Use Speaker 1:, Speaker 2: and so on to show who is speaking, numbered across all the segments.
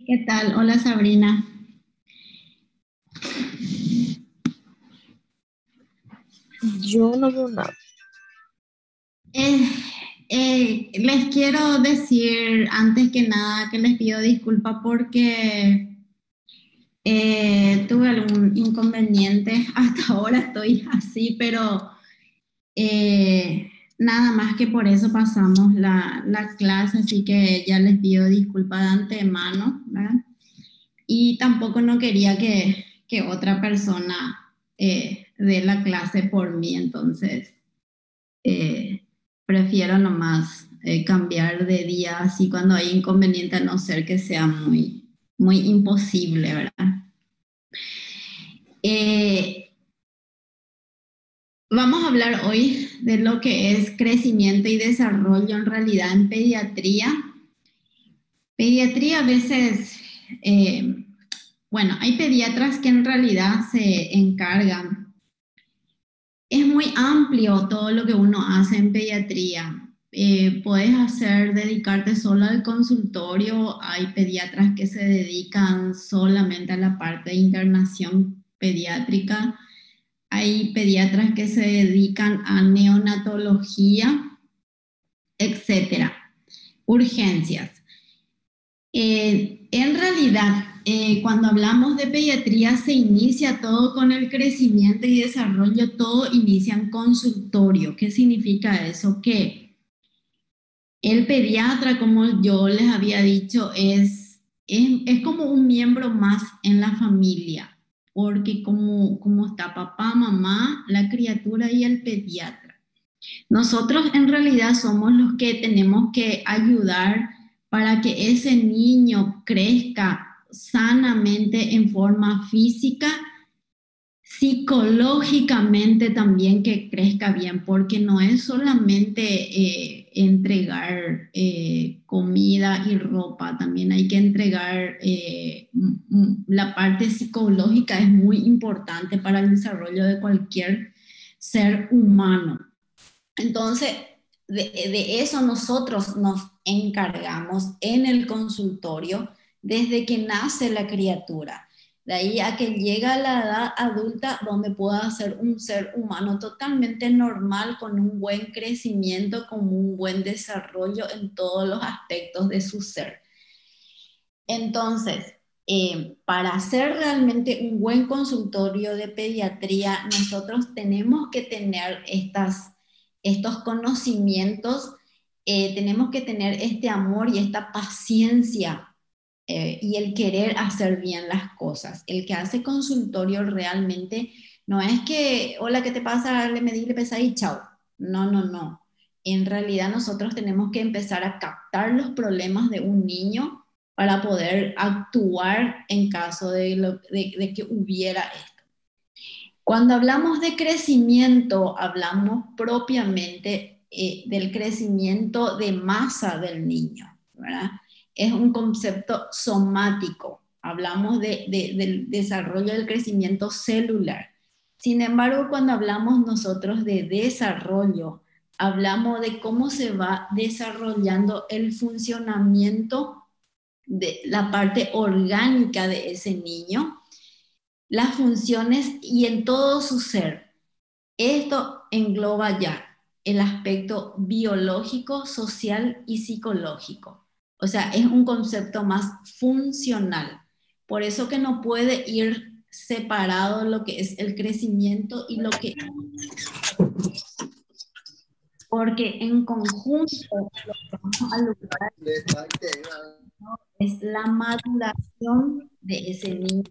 Speaker 1: ¿Qué tal? Hola Sabrina.
Speaker 2: Yo no veo nada.
Speaker 1: Eh, Les quiero decir antes que nada que les pido disculpas porque tuve algún inconveniente. Hasta ahora estoy así, pero nada más que por eso pasamos la clase, así que ya les pido disculpas de antemano, ¿verdad? Y tampoco no quería que otra persona dé la clase por mí, entonces eh, prefiero nomás cambiar de día así cuando hay inconveniente, a no ser que sea muy imposible, ¿verdad? Eh, Vamos a hablar hoy de lo que es crecimiento y desarrollo en realidad en pediatría. Pediatría a veces, bueno, hay pediatras que en realidad se encargan. Es muy amplio todo lo que uno hace en pediatría. Puedes dedicarte solo al consultorio. Hay pediatras que se dedican solamente a la parte de internación pediátrica. Hay pediatras que se dedican a neonatología, etcétera. Urgencias. En realidad, cuando hablamos de pediatría, se inicia todo con el crecimiento y desarrollo, todo inicia en consultorio. ¿Qué significa eso? Que el pediatra, como yo les había dicho, es como un miembro más en la familia, porque como está papá, mamá, la criatura y el pediatra. Nosotros en realidad somos los que tenemos que ayudar para que ese niño crezca sanamente en forma física, psicológicamente también que crezca bien, porque no es solamente entregar comida y ropa, también hay que entregar la parte psicológica, es muy importante para el desarrollo de cualquier ser humano. Entonces, de eso nosotros nos encargamos en el consultorio desde que nace la criatura. De ahí a que llega a la edad adulta donde pueda ser un ser humano totalmente normal, con un buen crecimiento, con un buen desarrollo en todos los aspectos de su ser. Entonces, para hacer realmente un buen consultorio de pediatría, nosotros tenemos que tener estos conocimientos, tenemos que tener este amor y esta paciencia y el querer hacer bien las cosas. El que hace consultorio realmente no es que, hola, ¿qué te pasa? Le medí, le pesé y chao. No, no, no. En realidad nosotros tenemos que empezar a captar los problemas de un niño para poder actuar en caso de que hubiera esto. Cuando hablamos de crecimiento, hablamos propiamente del crecimiento de masa del niño, ¿verdad? Es un concepto somático. Hablamos del desarrollo del crecimiento celular. Sin embargo, cuando hablamos nosotros de desarrollo, hablamos de cómo se va desarrollando el funcionamiento de la parte orgánica de ese niño, las funciones y en todo su ser. Esto engloba ya el aspecto biológico, social y psicológico. O sea, es un concepto más funcional. Por eso que no puede ir separado lo que es el crecimiento y lo que... Porque en conjunto lo que vamos a lograr es la maduración de ese niño.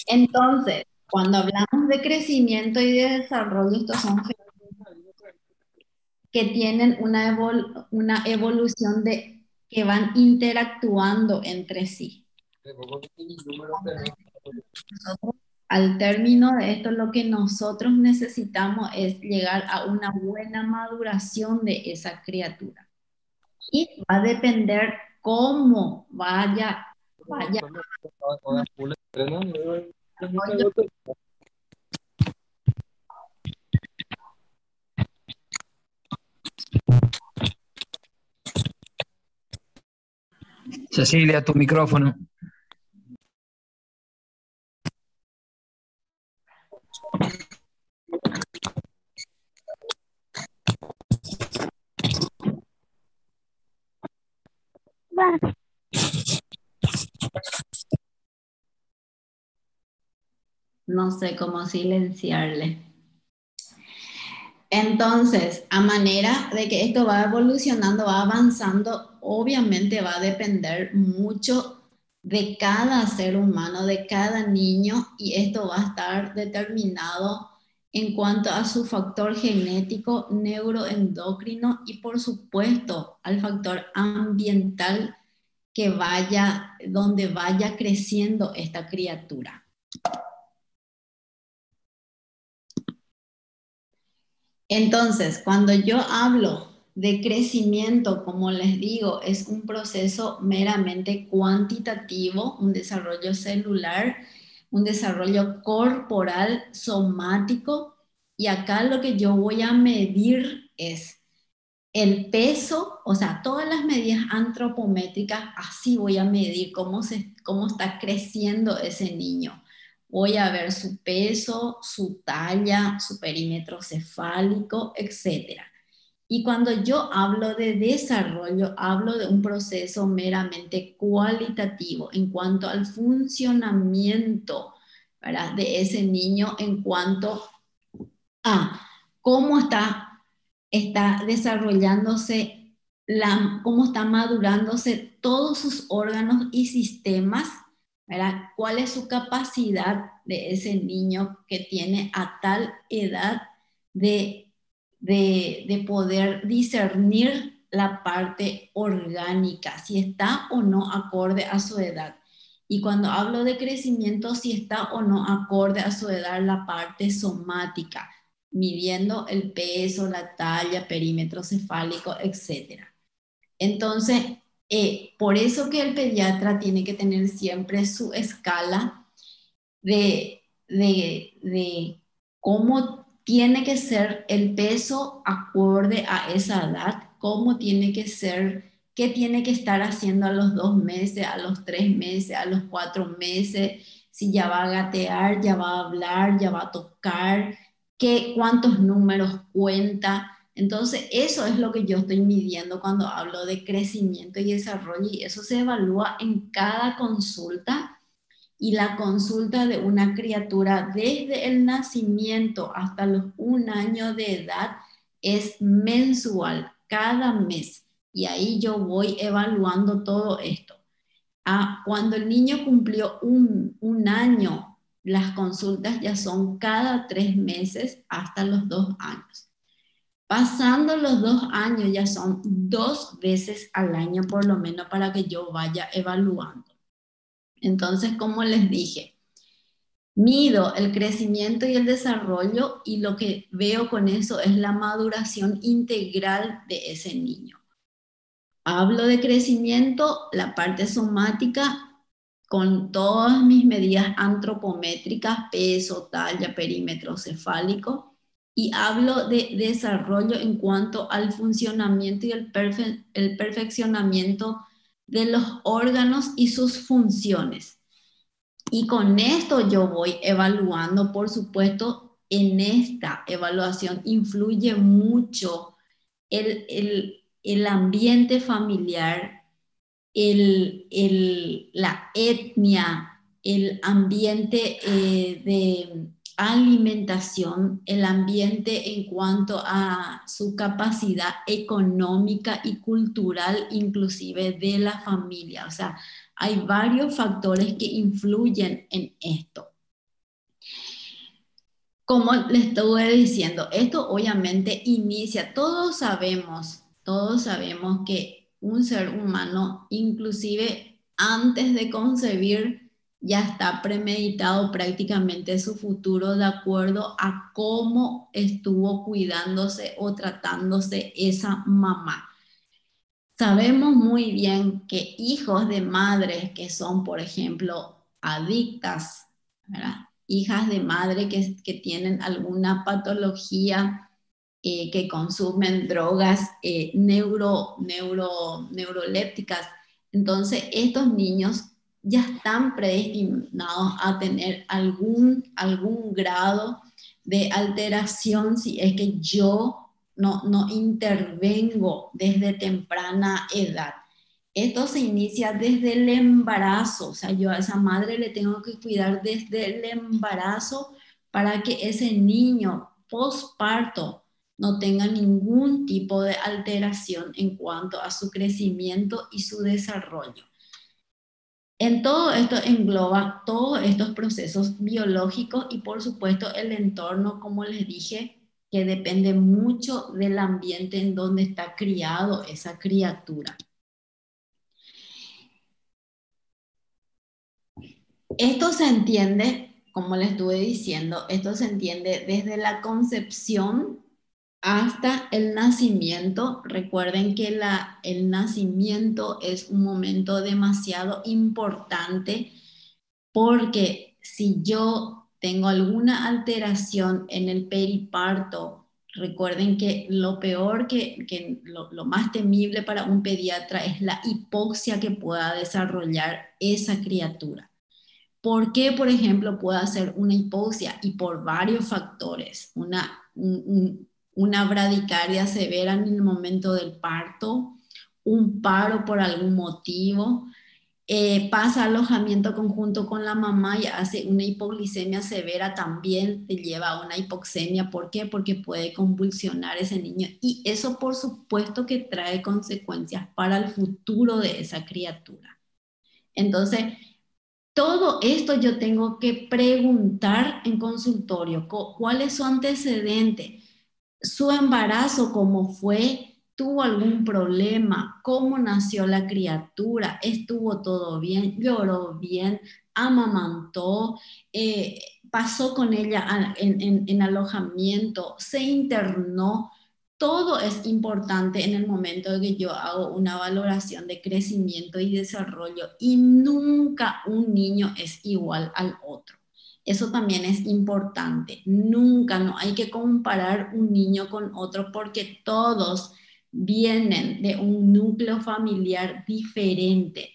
Speaker 1: Entonces, cuando hablamos de crecimiento y de desarrollo, estos son que tienen una evolución que van interactuando entre sí. Nosotros, al término de esto, lo que nosotros necesitamos es llegar a una buena maduración de esa criatura. Y va a depender cómo vaya
Speaker 3: Cecilia, tu micrófono.
Speaker 1: No sé cómo silenciarle. Entonces, a manera de que esto va evolucionando, va avanzando, obviamente va a depender mucho de cada ser humano, de cada niño, y esto va a estar determinado en cuanto a su factor genético, neuroendocrino y por supuesto al factor ambiental que vaya, donde vaya creciendo esta criatura. Entonces, cuando yo hablo de crecimiento, como les digo, es un proceso meramente cuantitativo, un desarrollo celular, un desarrollo corporal, somático, y acá lo que yo voy a medir es el peso, o sea, todas las medidas antropométricas, así voy a medir cómo está creciendo ese niño. Voy a ver su peso, su talla, su perímetro cefálico, etc. Y cuando yo hablo de desarrollo, hablo de un proceso meramente cualitativo en cuanto al funcionamiento, ¿verdad?, de ese niño en cuanto a cómo está desarrollándose, cómo está madurándose todos sus órganos y sistemas, ¿verdad? ¿Cuál es su capacidad de ese niño que tiene a tal edad de poder discernir la parte orgánica, si está o no acorde a su edad? Y cuando hablo de crecimiento, si está o no acorde a su edad la parte somática, midiendo el peso, la talla, perímetro cefálico, etc. Entonces, por eso que el pediatra tiene que tener siempre su escala de cómo tiene que ser el peso acorde a esa edad, cómo tiene que ser, qué tiene que estar haciendo a los 2 meses, a los 3 meses, a los 4 meses, si ya va a gatear, ya va a hablar, ya va a tocar, cuántos números cuenta. Entonces, eso es lo que yo estoy midiendo cuando hablo de crecimiento y desarrollo, y eso se evalúa en cada consulta. Y la consulta de una criatura desde el nacimiento hasta los 1 año de edad es mensual, cada mes. Y ahí yo voy evaluando todo esto. Cuando el niño cumplió un año, las consultas ya son cada 3 meses hasta los 2 años. Pasando los 2 años ya son 2 veces al año por lo menos para que yo vaya evaluando. Entonces, como les dije, mido el crecimiento y el desarrollo y lo que veo con eso es la maduración integral de ese niño. Hablo de crecimiento, la parte somática, con todas mis medidas antropométricas, peso, talla, perímetro cefálico, y hablo de desarrollo en cuanto al funcionamiento y el perfeccionamiento de los órganos y sus funciones. Y con esto yo voy evaluando, por supuesto, en esta evaluación influye mucho el ambiente familiar, la etnia, el ambiente de alimentación, el ambiente en cuanto a su capacidad económica y cultural, inclusive de la familia. O sea, hay varios factores que influyen en esto. Como les estuve diciendo, esto obviamente inicia, todos sabemos que un ser humano, inclusive antes de concebir, ya está premeditado prácticamente su futuro de acuerdo a cómo estuvo cuidándose o tratándose esa mamá. Sabemos muy bien que hijos de madres que son, por ejemplo, adictas, ¿verdad?, hijas de madre que tienen alguna patología, que consumen drogas neurolépticas, Entonces, estos niños ya están predestinados a tener algún grado de alteración si es que yo no intervengo desde temprana edad. Esto se inicia desde el embarazo, o sea, yo a esa madre le tengo que cuidar desde el embarazo para que ese niño posparto no tenga ningún tipo de alteración en cuanto a su crecimiento y su desarrollo. En todo esto engloba todos estos procesos biológicos y por supuesto el entorno, como les dije, que depende mucho del ambiente en donde está criado esa criatura. Esto se entiende, como les estuve diciendo, esto se entiende desde la concepción hasta el nacimiento. Recuerden que el nacimiento es un momento demasiado importante porque si yo tengo alguna alteración en el periparto, recuerden que lo peor, lo más temible para un pediatra es la hipoxia que pueda desarrollar esa criatura. ¿Por qué, por ejemplo, puede hacer una hipoxia? Y por varios factores. Una bradicardia severa en el momento del parto, un paro por algún motivo, pasa alojamiento conjunto con la mamá y hace una hipoglicemia severa, también te lleva a una hipoxemia. ¿Por qué? Porque puede convulsionar ese niño y eso por supuesto que trae consecuencias para el futuro de esa criatura. Entonces, todo esto yo tengo que preguntar en consultorio. ¿Cuál es su antecedente? ¿Su embarazo cómo fue? ¿Tuvo algún problema? ¿Cómo nació la criatura? ¿Estuvo todo bien? ¿Lloró bien? ¿Amamantó? Eh, ¿Pasó con ella en alojamiento? ¿Se internó? Todo es importante en el momento de que yo hago una valoración de crecimiento y desarrollo y nunca un niño es igual al otro. Eso también es importante. Nunca, no hay que comparar un niño con otro porque todos vienen de un núcleo familiar diferente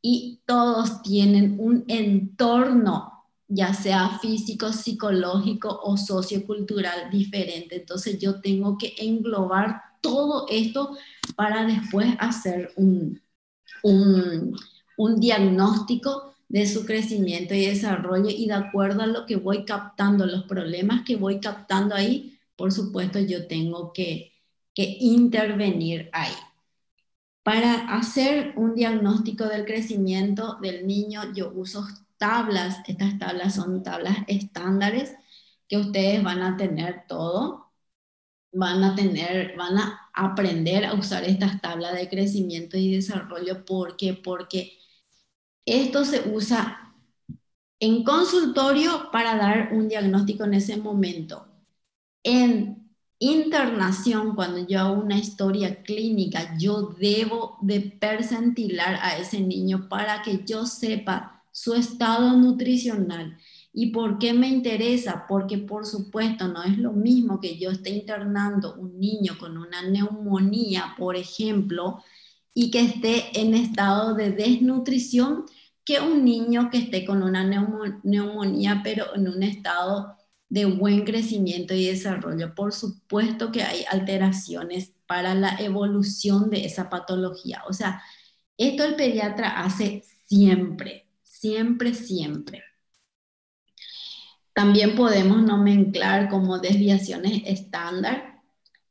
Speaker 1: y todos tienen un entorno, ya sea físico, psicológico o sociocultural diferente. Entonces yo tengo que englobar todo esto para después hacer un, un diagnóstico de su crecimiento y desarrollo y de acuerdo a lo que voy captando, los problemas que voy captando ahí, por supuesto yo tengo que intervenir ahí. Para hacer un diagnóstico del crecimiento del niño, yo uso tablas. Estas tablas son tablas estándares que ustedes van a tener todo. Van a aprender a usar estas tablas de crecimiento y desarrollo. ¿Por qué? Porque esto se usa en consultorio para dar un diagnóstico en ese momento. En internación, cuando yo hago una historia clínica, yo debo de percentilar a ese niño para que yo sepa su estado nutricional. ¿Y por qué me interesa? Porque por supuesto no es lo mismo que yo esté internando un niño con una neumonía, por ejemplo, y que esté en estado de desnutrición que un niño que esté con una neumonía, pero en un estado de buen crecimiento y desarrollo. Por supuesto que hay alteraciones para la evolución de esa patología. O sea, esto el pediatra hace siempre, siempre, siempre. También podemos nomenclar como desviaciones estándar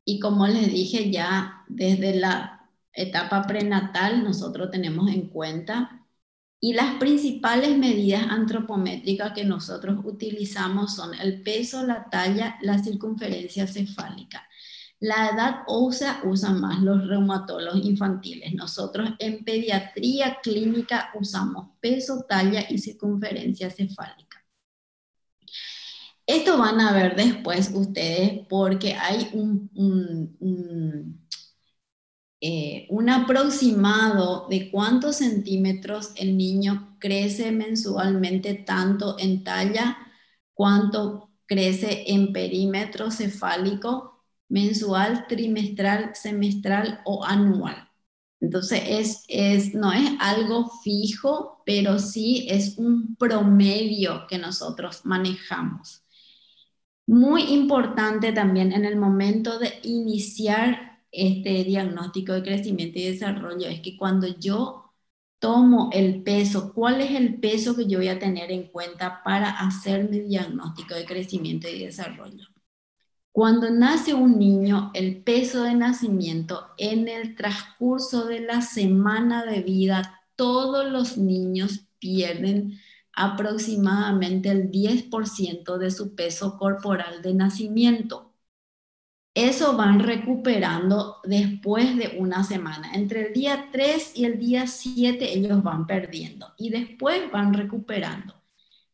Speaker 1: y como les dije ya desde la etapa prenatal nosotros tenemos en cuenta y las principales medidas antropométricas que nosotros utilizamos son el peso, la talla, la circunferencia cefálica. La edad ósea usan más los reumatólogos infantiles. Nosotros en pediatría clínica usamos peso, talla y circunferencia cefálica. Esto van a ver después ustedes porque hay un aproximado de cuántos centímetros el niño crece mensualmente, tanto en talla, cuánto crece en perímetro cefálico, mensual, trimestral, semestral o anual. Entonces no es algo fijo, pero sí es un promedio que nosotros manejamos. Muy importante también en el momento de iniciar este diagnóstico de crecimiento y desarrollo es que cuando yo tomo el peso, ¿cuál es el peso que yo voy a tener en cuenta para hacer mi diagnóstico de crecimiento y desarrollo? Cuando nace un niño, el peso de nacimiento en el transcurso de la semana de vida, todos los niños pierden aproximadamente el 10% de su peso corporal de nacimiento. Eso van recuperando después de una semana. Entre el día 3 y el día 7 ellos van perdiendo y después van recuperando.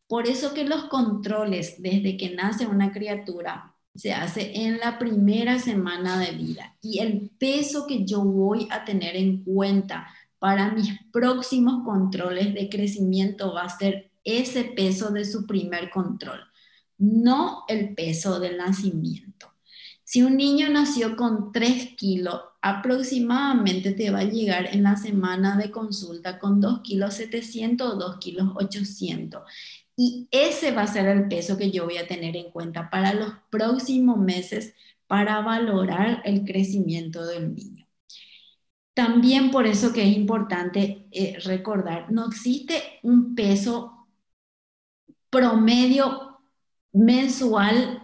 Speaker 1: Por eso que los controles desde que nace una criatura se hace en la primera semana de vida y el peso que yo voy a tener en cuenta para mis próximos controles de crecimiento va a ser ese peso de su primer control, no el peso del nacimiento. Si un niño nació con 3 kilos, aproximadamente te va a llegar en la semana de consulta con 2 kilos 700 o 2 kilos 800. Y ese va a ser el peso que yo voy a tener en cuenta para los próximos meses para valorar el crecimiento del niño. También por eso que es importante recordar, no existe un peso promedio mensual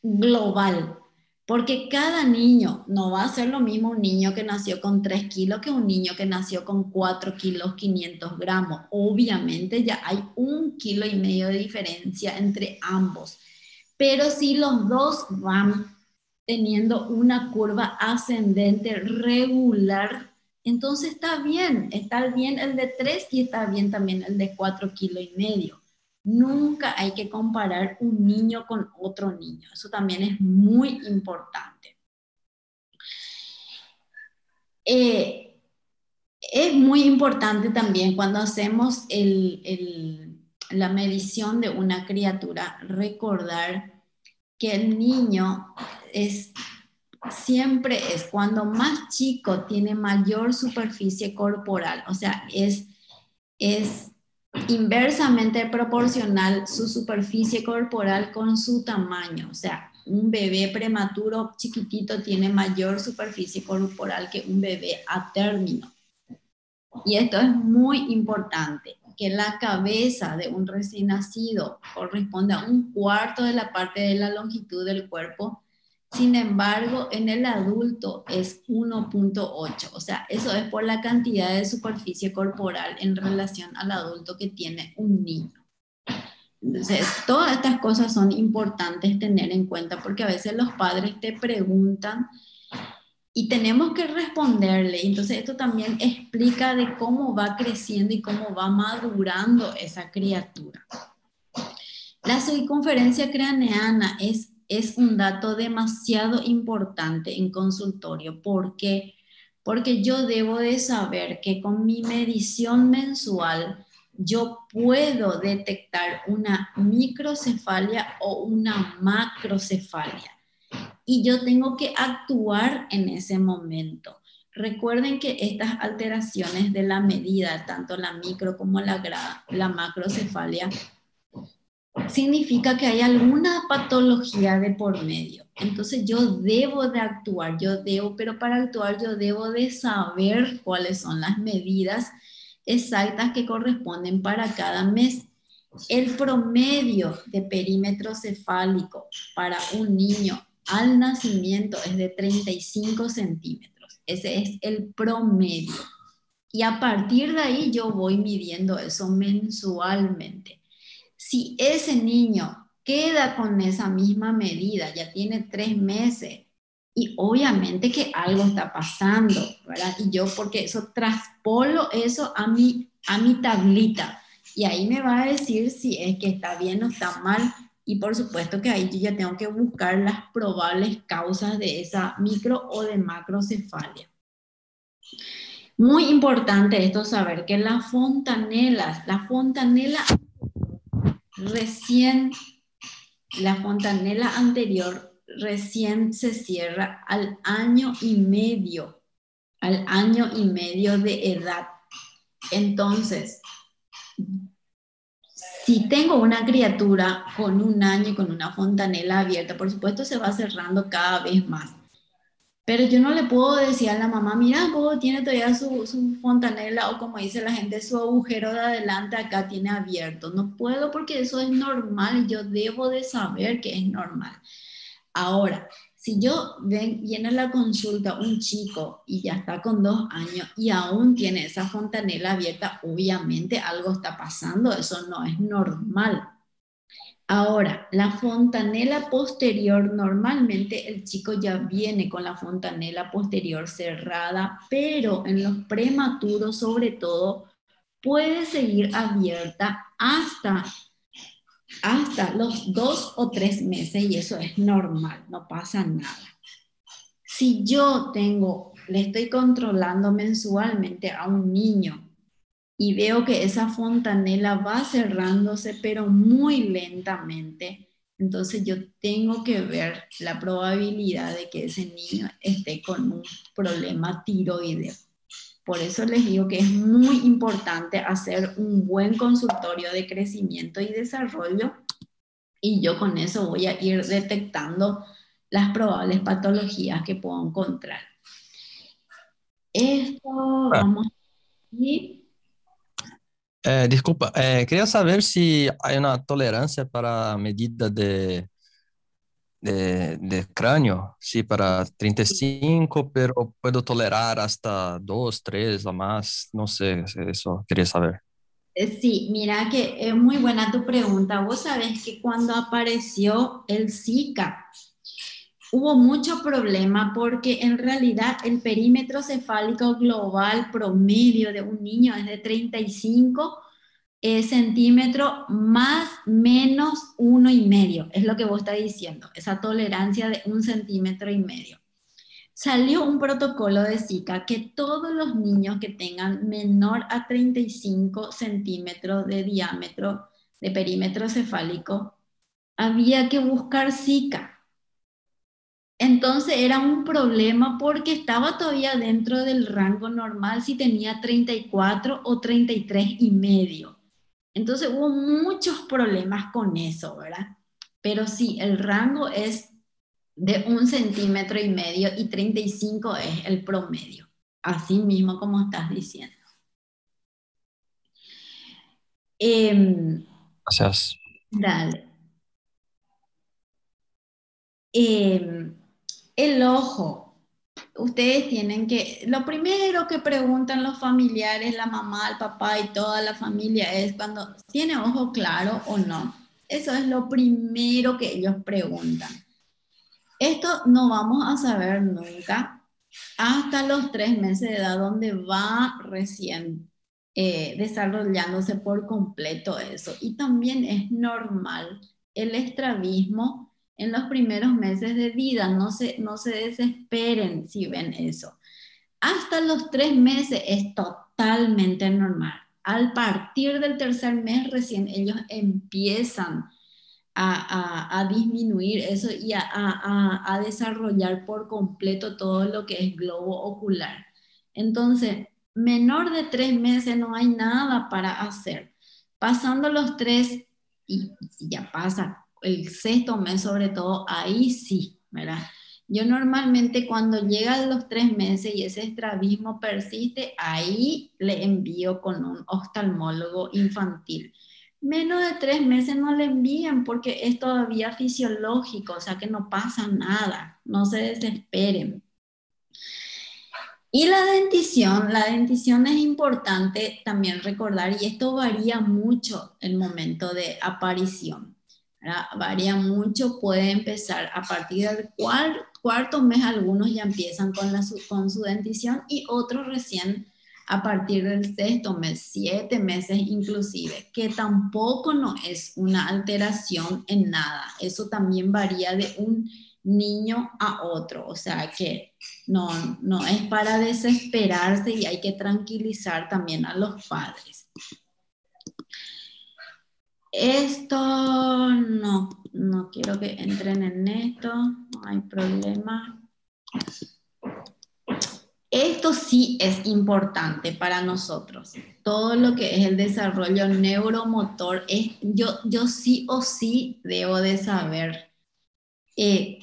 Speaker 1: global, porque cada niño no va a ser lo mismo un niño que nació con 3 kilos que un niño que nació con 4 kilos 500 gramos. Obviamente ya hay 1,5 kilos de diferencia entre ambos, pero si los dos van teniendo una curva ascendente regular, entonces está bien el de 3 y está bien también el de 4,5 kilos. Nunca hay que comparar un niño con otro niño. Eso también es muy importante. Es muy importante también cuando hacemos la medición de una criatura, recordar que el niño siempre es cuando más chico tiene mayor superficie corporal, o sea, es inversamente proporcional su superficie corporal con su tamaño. O sea, un bebé prematuro chiquitito tiene mayor superficie corporal que un bebé a término. Y esto es muy importante, que la cabeza de un recién nacido corresponde a 1/4 de la parte de la longitud del cuerpo. Sin embargo, en el adulto es 1,8. O sea, eso es por la cantidad de superficie corporal en relación al adulto que tiene un niño. Entonces, todas estas cosas son importantes tener en cuenta porque a veces los padres te preguntan y tenemos que responderle. Entonces, esto también explica de cómo va creciendo y cómo va madurando esa criatura. La circunferencia craneana es un dato demasiado importante en consultorio. ¿Por qué? Porque yo debo de saber que con mi medición mensual yo puedo detectar una microcefalia o una macrocefalia y yo tengo que actuar en ese momento. Recuerden que estas alteraciones de la medida, tanto la micro como la macrocefalia, significa que hay alguna patología de por medio. Entonces yo debo de actuar, pero para actuar yo debo de saber cuáles son las medidas exactas que corresponden para cada mes. El promedio de perímetro cefálico para un niño al nacimiento es de 35 centímetros. Ese es el promedio. Y a partir de ahí yo voy midiendo eso mensualmente. Si ese niño queda con esa misma medida, ya tiene 3 meses, y obviamente que algo está pasando, ¿verdad? Y yo porque eso traspolo eso a mi tablita, y ahí me va a decir si es que está bien o está mal, y por supuesto que ahí yo ya tengo que buscar las probables causas de esa micro o de macrocefalia. Muy importante esto saber que la fontanela anterior recién se cierra al 1,5 años al año y medio de edad. Entonces, si tengo una criatura con un año y con una fontanela abierta, por supuesto se va cerrando cada vez más. Pero yo no le puedo decir a la mamá, mira, vos tiene todavía su fontanela o como dice la gente, su agujero de adelante acá tiene abierto. No puedo porque eso es normal y yo debo de saber que es normal. Ahora, si viene a la consulta un chico y ya está con 2 años y aún tiene esa fontanela abierta, obviamente algo está pasando, eso no es normal. Ahora, la fontanela posterior, normalmente el chico ya viene con la fontanela posterior cerrada, pero en los prematuros sobre todo puede seguir abierta hasta los 2 o 3 meses y eso es normal, no pasa nada. Si yo le estoy controlando mensualmente a un niño y veo que esa fontanela va cerrándose, pero muy lentamente, entonces yo tengo que ver la probabilidad de que ese niño esté con un problema tiroideo. Por eso les digo que es muy importante hacer un buen consultorio de crecimiento y desarrollo y yo con eso voy a ir detectando las probables patologías que puedo encontrar. Esto
Speaker 3: Ah,
Speaker 1: vamos a ir.
Speaker 3: desculpa, queria saber se há uma tolerância para a medida de crânio, se para 35, pero puedo tolerar hasta 2, 3 o más, no sé, eso quería saber.
Speaker 1: Sí, mira que es muy buena tu pregunta. Vos sabés que cuando apareció el Zika, hubo mucho problema porque en realidad el perímetro cefálico global promedio de un niño es de 35 centímetros más menos 1,5. Es lo que vos estás diciendo, esa tolerancia de 1,5 centímetros. Salió un protocolo de Zika que todos los niños que tengan menor a 35 centímetros de diámetro de perímetro cefálico, había que buscar Zika. Entonces era un problema porque estaba todavía dentro del rango normal si tenía 34 o 33,5. Entonces hubo muchos problemas con eso, ¿verdad? Pero sí, el rango es de 1,5 centímetros y 35 es el promedio, así mismo como estás diciendo. Em,
Speaker 3: Gracias.
Speaker 1: dale. Em, el ojo. Ustedes tienen lo primero que preguntan los familiares, la mamá, el papá y toda la familia es cuando tiene ojo claro o no. Eso es lo primero que ellos preguntan. Esto no vamos a saber nunca hasta los 3 meses de edad, donde va recién desarrollándose por completo eso. Y también es normal el estrabismo en los primeros meses de vida. No se desesperen si ven eso. Hasta los 3 meses es totalmente normal. Al partir del tercer mes recién ellos empiezan a disminuir eso y a desarrollar por completo todo lo que es globo ocular. Entonces, menor de 3 meses no hay nada para hacer. Pasando los 3, y si ya pasa el sexto mes sobre todo, ahí sí, ¿verdad? Yo normalmente cuando llega a los 3 meses y ese estrabismo persiste, ahí le envío con un oftalmólogo infantil. Menos de 3 meses no le envían porque es todavía fisiológico, o sea que no pasa nada, no se desesperen. Y la dentición es importante también recordar, y esto varía mucho el momento de aparición, ¿verdad? Varía mucho, puede empezar a partir del cuarto mes, algunos ya empiezan con su dentición y otros recién a partir del sexto mes, 7 meses inclusive, que tampoco no es una alteración en nada. Eso también varía de un niño a otro, o sea que no, no es para desesperarse y hay que tranquilizar también a los padres. Esto no quiero que entren en esto, no hay problema. Esto sí es importante para nosotros. Todo lo que es el desarrollo neuromotor, yo sí o sí debo de saber eh,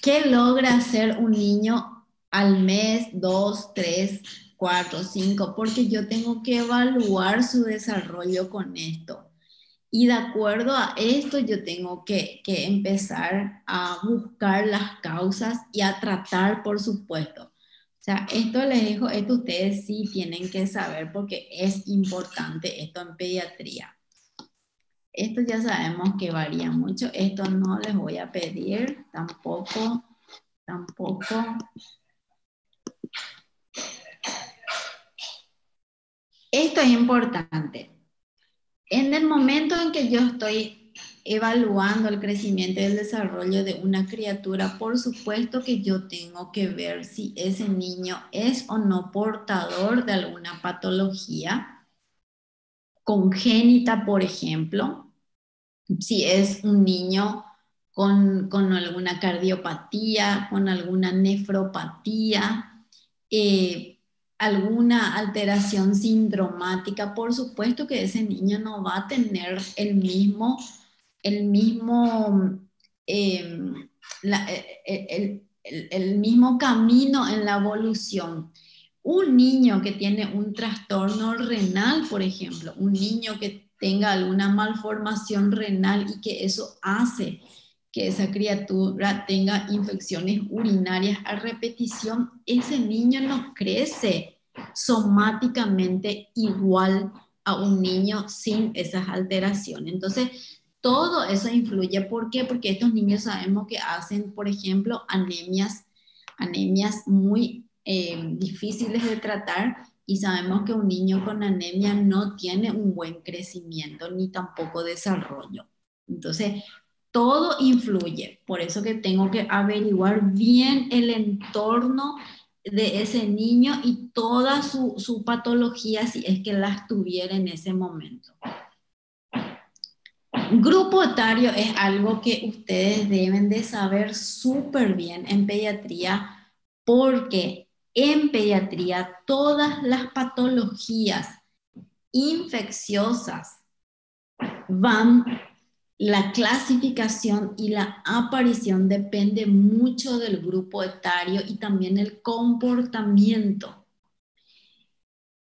Speaker 1: qué logra hacer un niño al mes, dos, tres, cuatro, cinco, porque yo tengo que evaluar su desarrollo con esto. Y de acuerdo a esto, yo tengo que empezar a buscar las causas y a tratar, por supuesto. O sea, esto les dejo, esto ustedes sí tienen que saber porque es importante esto en pediatría. Esto ya sabemos que varía mucho. Esto no les voy a pedir tampoco, tampoco. Esto es importante. En el momento en que yo estoy evaluando el crecimiento y el desarrollo de una criatura, por supuesto que yo tengo que ver si ese niño es o no portador de alguna patología congénita, por ejemplo, si es un niño con alguna cardiopatía, con alguna nefropatía, alguna alteración sindromática, por supuesto que ese niño no va a tener el mismo, eh, el mismo camino en la evolución. Un niño que tiene un trastorno renal, por ejemplo, un niño que tenga alguna malformación renal y que eso hace que esa criatura tenga infecciones urinarias a repetición, ese niño no crece somáticamente igual a un niño sin esas alteraciones. Entonces, todo eso influye. ¿Por qué? Porque estos niños sabemos que hacen, por ejemplo, anemias muy difíciles de tratar y sabemos que un niño con anemia no tiene un buen crecimiento ni tampoco desarrollo. Entonces, todo influye. Por eso que tengo que averiguar bien el entorno de ese niño y toda su patología si es que las tuviera en ese momento. Grupo etario es algo que ustedes deben de saber súper bien en pediatría porque en pediatría todas las patologías infecciosas van, la clasificación y la aparición depende mucho del grupo etario y también el comportamiento.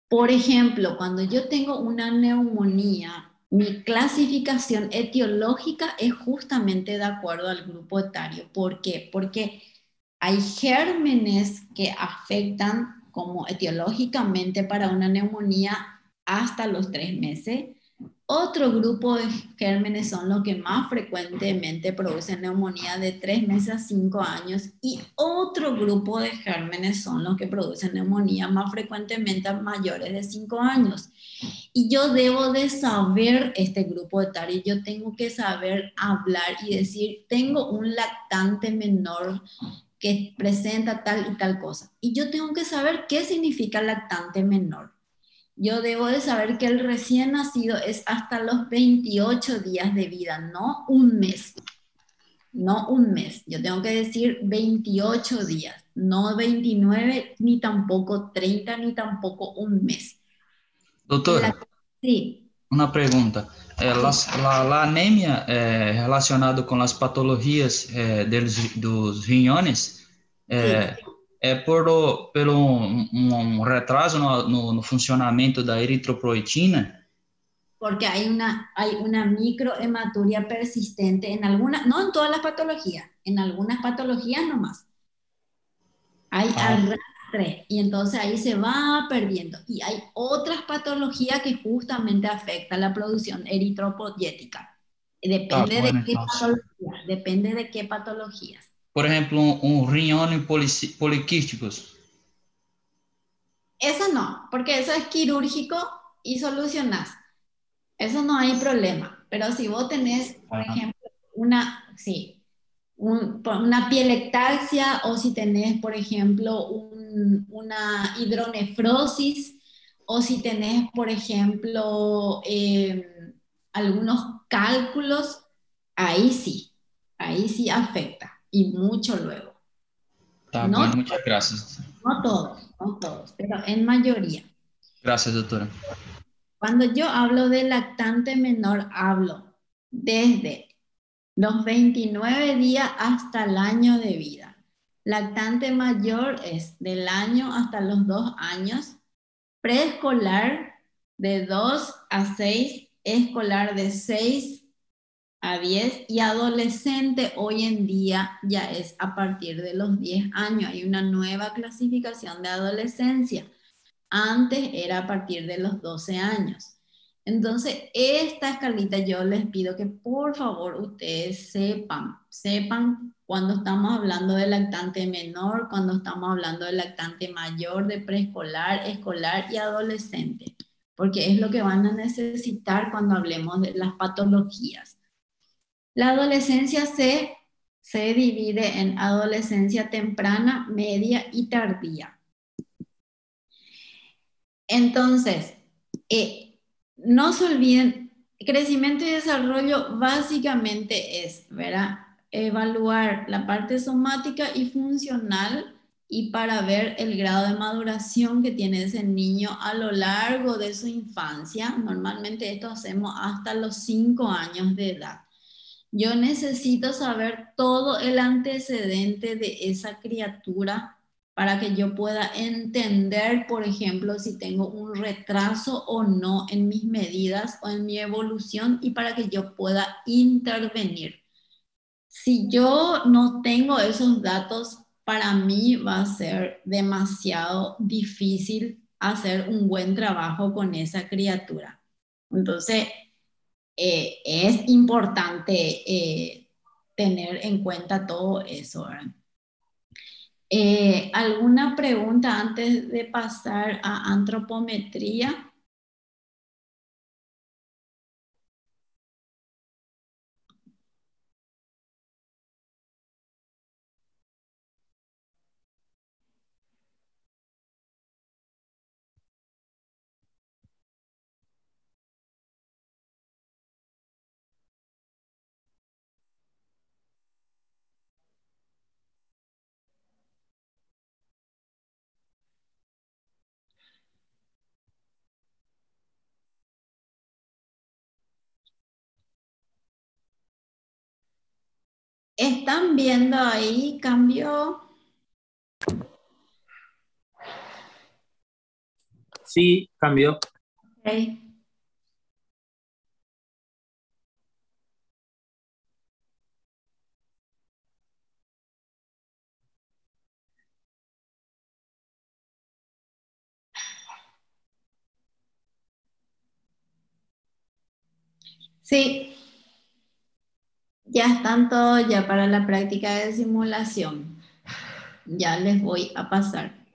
Speaker 1: Por ejemplo, cuando yo tengo una neumonía, mi clasificación etiológica es justamente de acuerdo al grupo etario. ¿Por qué? Porque hay gérmenes que afectan como etiológicamente para una neumonía hasta los 3 meses. Otro grupo de gérmenes son los que más frecuentemente producen neumonía de 3 meses a 5 años y otro grupo de gérmenes son los que producen neumonía más frecuentemente a mayores de 5 años. Y yo debo de saber este grupo etario, yo tengo que saber hablar y decir, tengo un lactante menor que presenta tal y tal cosa. Y yo tengo que saber qué significa lactante menor. Yo debo de saber que el recién nacido es hasta los 28 días de vida, no un mes. No un mes. Yo tengo que decir 28 días, no 29, ni tampoco 30, ni tampoco un mes. La,
Speaker 4: Doutora,
Speaker 1: sí,
Speaker 4: uma pergunta.
Speaker 1: sí,
Speaker 4: A anemia relacionada com as patologias dos rinhões
Speaker 1: sí.
Speaker 4: pelo retraso no funcionamento da eritropoetina?
Speaker 1: Porque hay una microhematuria persistente en algunas, no en todas las patologías, en algunas patologías nomás. Hay
Speaker 4: Ah,
Speaker 1: arrastre y entonces ahí se va perdiendo. Y hay otras patologías que justamente afectan la producción eritropoyética.
Speaker 4: tá,
Speaker 1: Depende de
Speaker 4: bueno,
Speaker 1: qué
Speaker 4: então.
Speaker 1: patologías, depende de qué patologías.
Speaker 4: Por exemplo, rinhone poliquísticos.
Speaker 1: Eso no, porque eso es quirúrgico y solucionás. Eso no hay problema. Pero si vos tenés, por
Speaker 4: Ah,
Speaker 1: ejemplo, sí, una pielectasia o si tenés, por ejemplo, una hidronefrosis o si tenés, por ejemplo, algunos cálculos, ahí sí afecta y mucho luego.
Speaker 4: tá
Speaker 1: No,
Speaker 4: bom, muchas gracias.
Speaker 1: No todos, no todos, pero en mayoría.
Speaker 4: Gracias, doctora.
Speaker 1: Cuando yo hablo de lactante menor, hablo desde los 29 días hasta el año de vida. Lactante mayor es del año hasta los 2 años. Preescolar de 2 a 6, escolar de 6 a 10 y adolescente hoy en día ya es a partir de los 10 años. Hay una nueva clasificación de adolescencia. Antes era a partir de los 12 años. Entonces, esta escalita yo les pido que por favor ustedes sepan cuando estamos hablando de lactante menor, cuando estamos hablando de lactante mayor, de preescolar, escolar y adolescente, porque es lo que van a necesitar cuando hablemos de las patologías. La adolescencia se divide en adolescencia temprana, media y tardía. Entonces, no se olviden, crecimiento y desarrollo básicamente es, ¿verdad? Evaluar la parte somática y funcional y para ver el grado de maduración que tiene ese niño a lo largo de su infancia. Normalmente esto hacemos hasta los 5 años de edad. Yo necesito saber todo el antecedente de esa criatura para que yo pueda entender, por ejemplo, si tengo un retraso o no en mis medidas o en mi evolución y para que yo pueda intervenir. Si yo no tengo esos datos, para mí va a ser demasiado difícil hacer un buen trabajo con esa criatura. Entonces, es importante tener en cuenta todo eso, ¿verdad? ¿Alguna pregunta antes de pasar a antropometría? ¿Están viendo ahí cambio?
Speaker 5: Sí, cambió.
Speaker 1: Okay. Sí, ya están todos ya para la práctica de simulación. Ya les voy a pasar.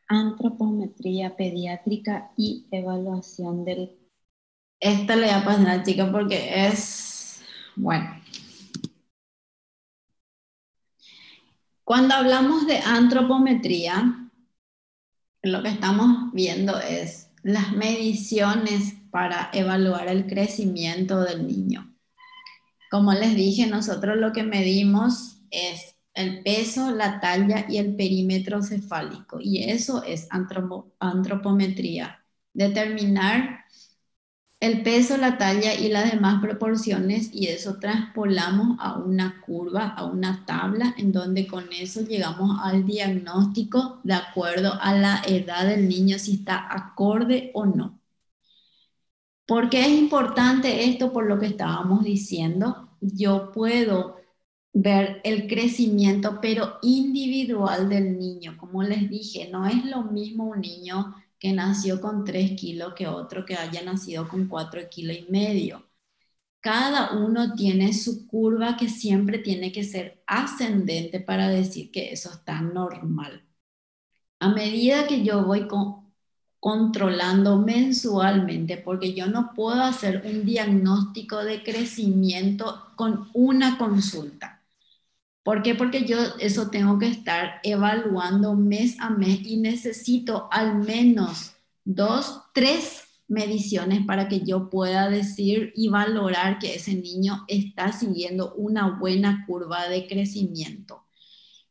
Speaker 1: Antropometría pediátrica y evaluación del... Esta le voy a pasar a la chica porque es... Bueno. Cuando hablamos de antropometría, lo que estamos viendo es las mediciones para evaluar el crecimiento del niño. Como les dije, nosotros lo que medimos es el peso, la talla y el perímetro cefálico. Y eso es antropometría. Determinar el peso, la talla y las demás proporciones, y eso traspolamos a una curva, a una tabla, en donde con eso llegamos al diagnóstico de acuerdo a la edad del niño, si está acorde o no. ¿Por qué es importante esto? Por lo que estábamos diciendo, yo puedo ver el crecimiento, pero individual del niño. Como les dije, no es lo mismo un niño que nació con 3 kilos que otro que haya nacido con 4,5 kilos. Cada uno tiene su curva que siempre tiene que ser ascendente para decir que eso está normal. A medida que yo voy controlando mensualmente, porque yo no puedo hacer un diagnóstico de crecimiento con una consulta. ¿Por qué? Porque yo eso tengo que estar evaluando mes a mes y necesito al menos 2, 3 mediciones para que yo pueda decir y valorar que ese niño está siguiendo una buena curva de crecimiento.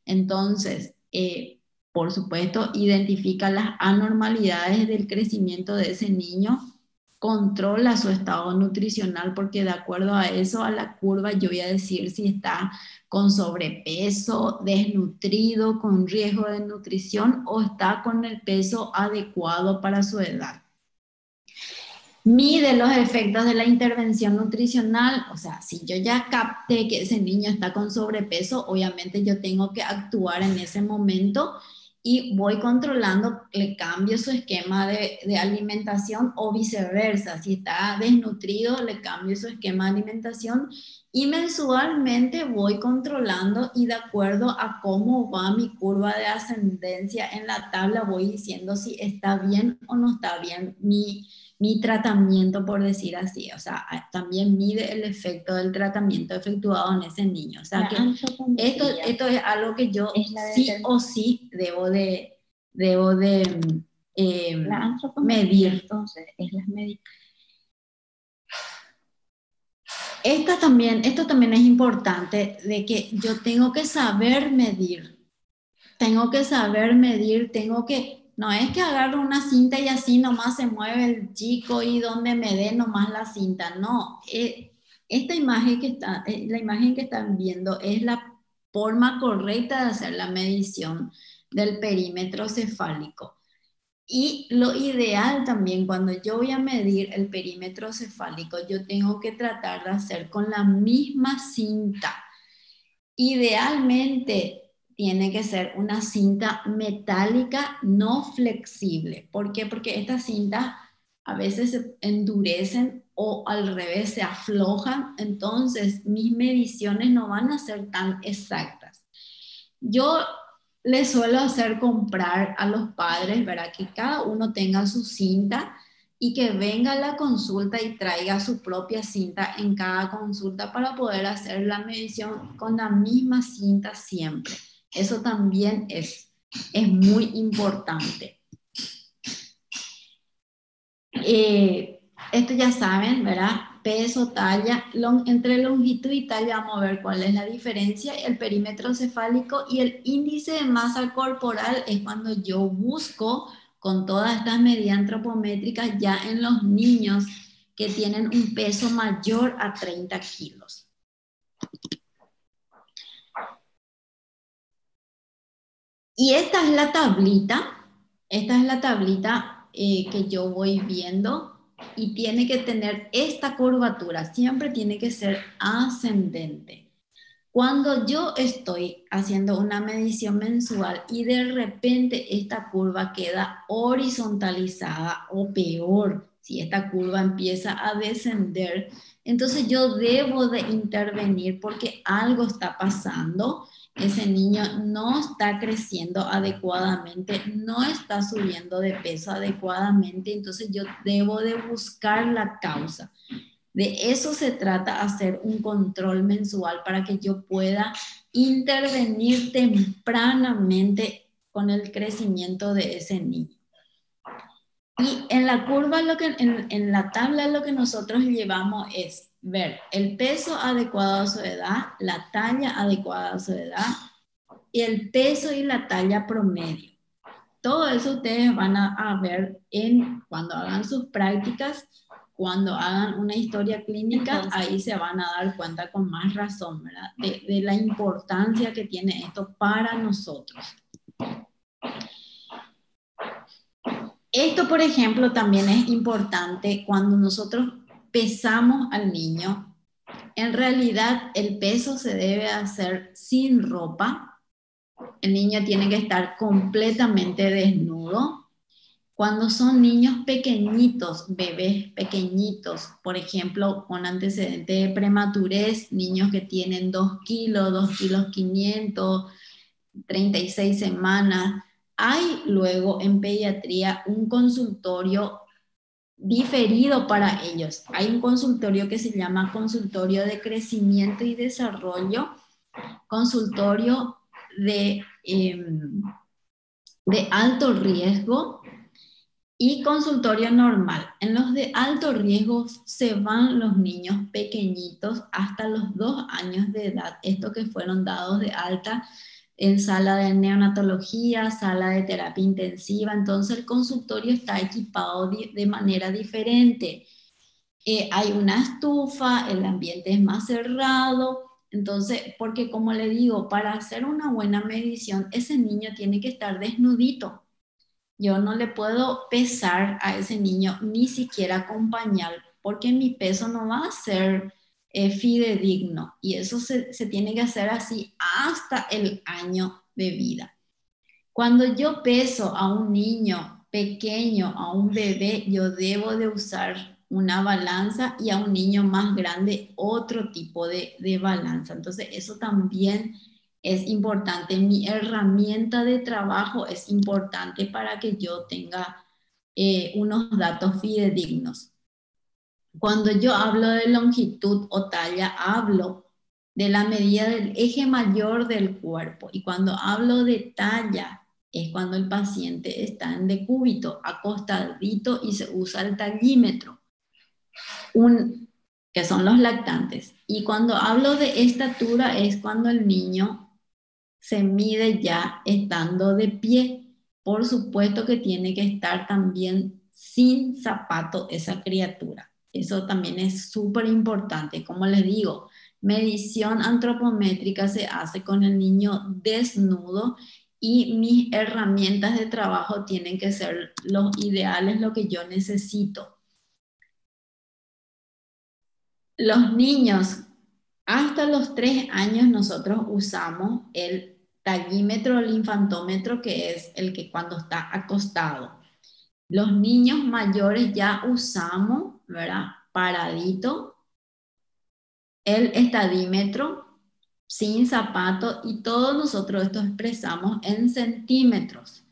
Speaker 1: Entonces, por supuesto, identifica las anormalidades del crecimiento de ese niño, controla su estado nutricional, porque de acuerdo a eso, a la curva, yo voy a decir si está con sobrepeso, desnutrido, con riesgo de nutrición o está con el peso adecuado para su edad. Mide los efectos de la intervención nutricional, o sea, si yo ya capté que ese niño está con sobrepeso, obviamente yo tengo que actuar en ese momento y voy controlando, le cambio su esquema de alimentación o viceversa. Si está desnutrido, le cambio su esquema de alimentación y mensualmente voy controlando y de acuerdo a cómo va mi curva de ascendencia en la tabla, voy diciendo si está bien o no está bien mi tratamiento, por decir así. O sea, también mide el efecto del tratamiento efectuado en ese niño. O sea, que esto es algo que yo sí o sí debo de
Speaker 2: La antropometría,
Speaker 1: medir.
Speaker 2: entonces, es las medicaciones.
Speaker 1: Esto también es importante, de que yo tengo que saber medir. No es que agarro una cinta y así nomás se mueve el chico y donde me dé nomás la cinta. No, esta imagen la imagen que están viendo es la forma correcta de hacer la medición del perímetro cefálico. Y lo ideal también, cuando yo voy a medir el perímetro cefálico, yo tengo que tratar de hacer con la misma cinta. Idealmente tiene que ser una cinta metálica no flexible. ¿Por qué? Porque estas cintas a veces se endurecen o al revés se aflojan, entonces mis mediciones no van a ser tan exactas. Yo les suelo hacer comprar a los padres, ¿verdad? Que cada uno tenga su cinta y que venga a la consulta y traiga su propia cinta en cada consulta para poder hacer la medición con la misma cinta siempre. Eso también es muy importante. Esto ya saben, ¿verdad? Peso, talla, entre longitud y talla vamos a ver cuál es la diferencia. El perímetro cefálico y el índice de masa corporal es cuando yo busco con todas estas medidas antropométricas ya en los niños que tienen un peso mayor a 30 kilos. Y esta es la tablita que yo voy viendo. Y tiene que tener esta curvatura, siempre tiene que ser ascendente. Cuando yo estoy haciendo una medición mensual y de repente esta curva queda horizontalizada o peor, si esta curva empieza a descender, entonces yo debo de intervenir porque algo está pasando. Ese niño no está creciendo adecuadamente, no está subiendo de peso adecuadamente, entonces yo debo de buscar la causa. De eso se trata, hacer un control mensual para que yo pueda intervenir tempranamente con el crecimiento de ese niño. Y en la curva, en la tabla, lo que nosotros llevamos es ver el peso adecuado a su edad, la talla adecuada a su edad y el peso y la talla promedio. Todo eso ustedes van a ver cuando hagan sus prácticas, cuando hagan una historia clínica. Entonces, ahí se van a dar cuenta con más razón, ¿verdad? De la importancia que tiene esto para nosotros. Esto, por ejemplo, también es importante cuando nosotros pesamos al niño. En realidad, el peso se debe hacer sin ropa. El niño tiene que estar completamente desnudo. Cuando son niños pequeñitos, bebés pequeñitos, por ejemplo, con antecedente de prematurez, niños que tienen 2 kilos, 2 kilos 500, 36 semanas, hay luego en pediatría un consultorio diferido para ellos. Hay un consultorio que se llama consultorio de crecimiento y desarrollo, consultorio de alto riesgo, Y consultorio normal. En los de alto riesgo se van los niños pequeñitos hasta los 2 años de edad, estos que fueron dados de alta en sala de neonatología, sala de terapia intensiva. Entonces el consultorio está equipado de manera diferente. Hay una estufa, el ambiente es más cerrado. Entonces, porque como le digo, para hacer una buena medición, ese niño tiene que estar desnudito. Yo no le puedo pesar a ese niño, ni siquiera acompañar, porque mi peso no va a ser fidedigno. Y eso se tiene que hacer así hasta el año de vida. Cuando yo peso a un niño pequeño, a un bebé, yo debo de usar una balanza, y a un niño más grande otro tipo de balanza. Entonces eso también es importante. Mi herramienta de trabajo es importante para que yo tenga unos datos fidedignos. Cuando yo hablo de longitud o talla, hablo de la medida del eje mayor del cuerpo. Y cuando hablo de talla, es cuando el paciente está en decúbito, acostadito, y se usa el tallímetro, que son los lactantes. Y cuando hablo de estatura, es cuando el niño se mide ya estando de pie. Por supuesto que tiene que estar también sin zapato esa criatura. Eso también es súper importante. Como les digo, medición antropométrica se hace con el niño desnudo, y mis herramientas de trabajo tienen que ser los ideales, lo que yo necesito. Los niños hasta los 3 años nosotros usamos el tallímetro, el infantómetro, que es el que cuando está acostado. Los niños mayores ya usamos, ¿verdad?, paradito, el estadímetro sin zapato, y todos nosotros esto expresamos en centímetros.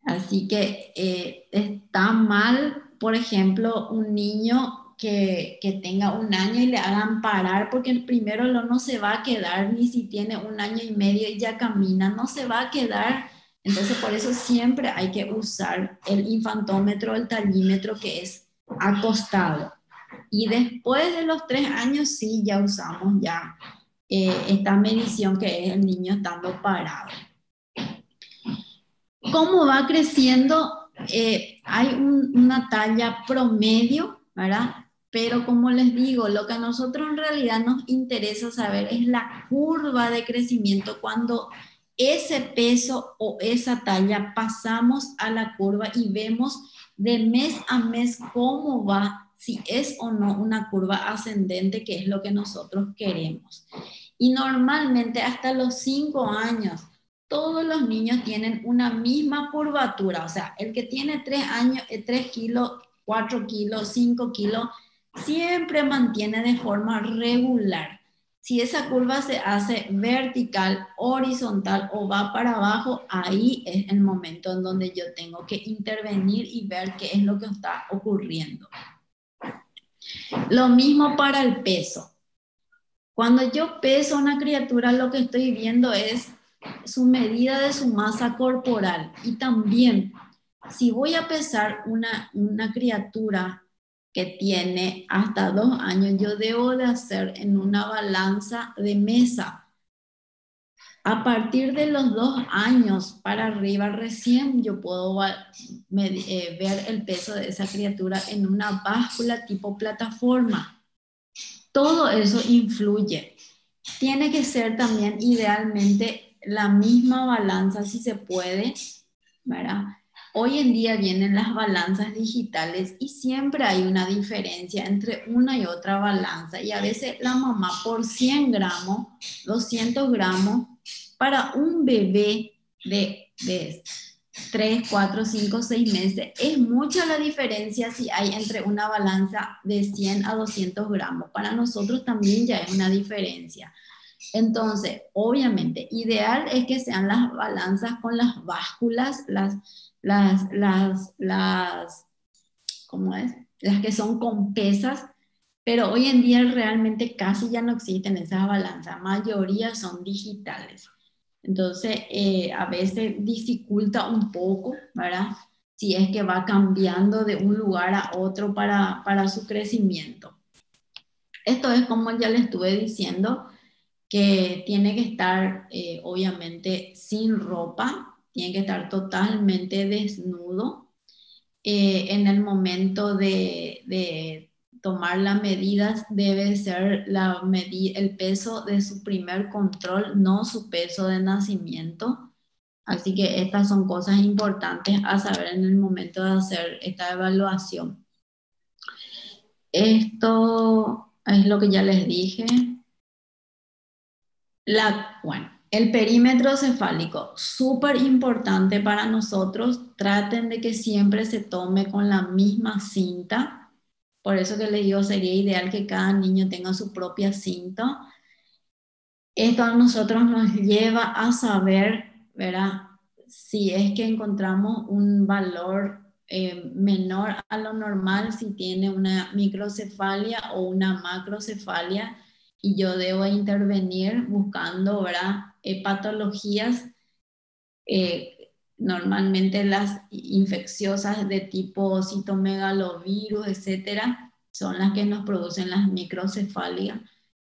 Speaker 1: Así que está mal, por ejemplo, un niño que tenga 1 año y le hagan parar, porque el primero no se va a quedar, ni si tiene 1 año y medio y ya camina, no se va a quedar. Entonces por eso siempre hay que usar el infantómetro, el tallímetro, que es acostado. Y después de los 3 años sí ya usamos ya esta medición, que es el niño estando parado. ¿Cómo va creciendo? Hay una talla promedio, ¿verdad? Pero como les digo, lo que a nosotros en realidad nos interesa saber es la curva de crecimiento. Cuando ese peso o esa talla pasamos a la curva y vemos de mes a mes cómo va, si es o no una curva ascendente, que es lo que nosotros queremos. Y normalmente hasta los 5 años, todos los niños tienen una misma curvatura. O sea, el que tiene 3 años, 3 kilos, 4 kilos, 5 kilos, siempre mantiene de forma regular. Si esa curva se hace vertical, horizontal o va para abajo, ahí es el momento en donde yo tengo que intervenir y ver qué es lo que está ocurriendo. Lo mismo para el peso. Cuando yo peso a una criatura, lo que estoy viendo es su medida de su masa corporal. Y también, si voy a pesar una criatura que tiene hasta 2 años, yo debo de hacer en una balanza de mesa. A partir de los 2 años para arriba, recién yo puedo ver el peso de esa criatura en una báscula tipo plataforma. Todo eso influye. Tiene que ser también idealmente la misma balanza, si se puede, ¿verdad? Hoy en día vienen las balanzas digitales y siempre hay una diferencia entre una y otra balanza, y a veces la mamá por 100 gramos, 200 gramos, para un bebé de 3, 4, 5, 6 meses, es mucha la diferencia si hay entre una balanza de 100 a 200 gramos. Para nosotros también ya es una diferencia. Entonces, obviamente, ideal es que sean las balanzas con las básculas, ¿cómo es? Las que son con pesas, pero hoy en día realmente casi ya no existen esas balanzas, la mayoría son digitales. Entonces, a veces dificulta un poco, ¿verdad? si es que va cambiando de un lugar a otro para su crecimiento. Esto es como ya le estuve diciendo, que tiene que estar obviamente sin ropa, tiene que estar totalmente desnudo. En el momento de tomar las medidas debe ser el peso de su primer control, no su peso de nacimiento. Así que estas son cosas importantes a saber en el momento de hacer esta evaluación. Esto es lo que ya les dije. Bueno, el perímetro cefálico, súper importante para nosotros. Traten de que siempre se tome con la misma cinta. Por eso que les digo, sería ideal que cada niño tenga su propia cinta. Esto a nosotros nos lleva a saber, ¿verdad? Si es que encontramos un valor menor a lo normal, si tiene una microcefalia o una macrocefalia, y yo debo intervenir buscando, ¿verdad? Patologías, normalmente las infecciosas de tipo citomegalovirus, etcétera, son las que nos producen las microcefalias.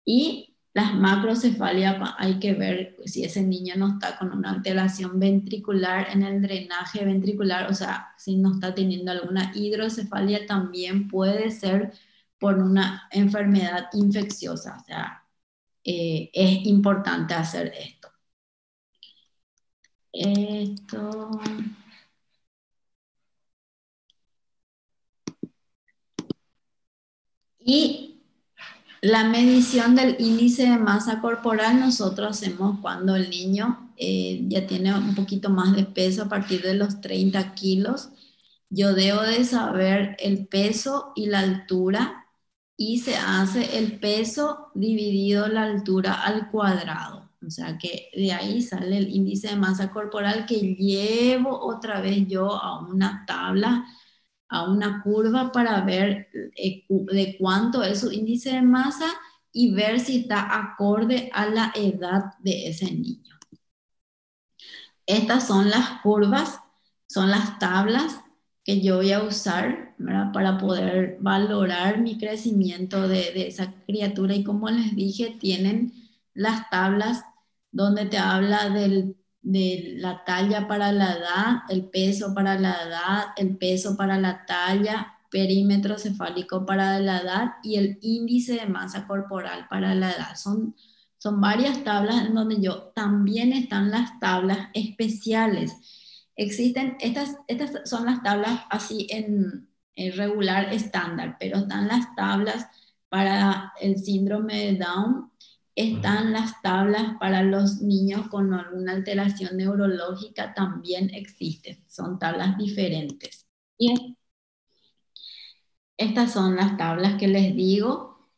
Speaker 1: Y las macrocefalias, hay que ver si ese niño no está con una alteración ventricular en el drenaje ventricular, o sea, si no está teniendo alguna hidrocefalia, también puede ser por una enfermedad infecciosa. O sea, es importante hacer esto. Y la medición del índice de masa corporal nosotros hacemos cuando el niño ya tiene un poquito más de peso a partir de los 30 kilos. Yo debo de saber el peso y la altura, y se hace el peso dividido la altura al cuadrado. O sea que de ahí sale el índice de masa corporal, que llevo otra vez yo a una tabla, a una curva, para ver de cuánto es su índice de masa y ver si está acorde a la edad de ese niño. Estas son las curvas, son las tablas que yo voy a usar, ¿verdad?, para poder valorar mi crecimiento de esa criatura. Y como les dije, tienen las tablas donde te habla de la talla para la edad, el peso para la edad, el peso para la talla, perímetro cefálico para la edad y el índice de masa corporal para la edad. Son varias tablas en donde también están las tablas especiales. Existen, estas son las tablas así en regular estándar, pero están las tablas para el síndrome de Down, están las tablas para los niños con alguna alteración neurológica, también existen, son tablas diferentes. Y estas son las tablas que les digo,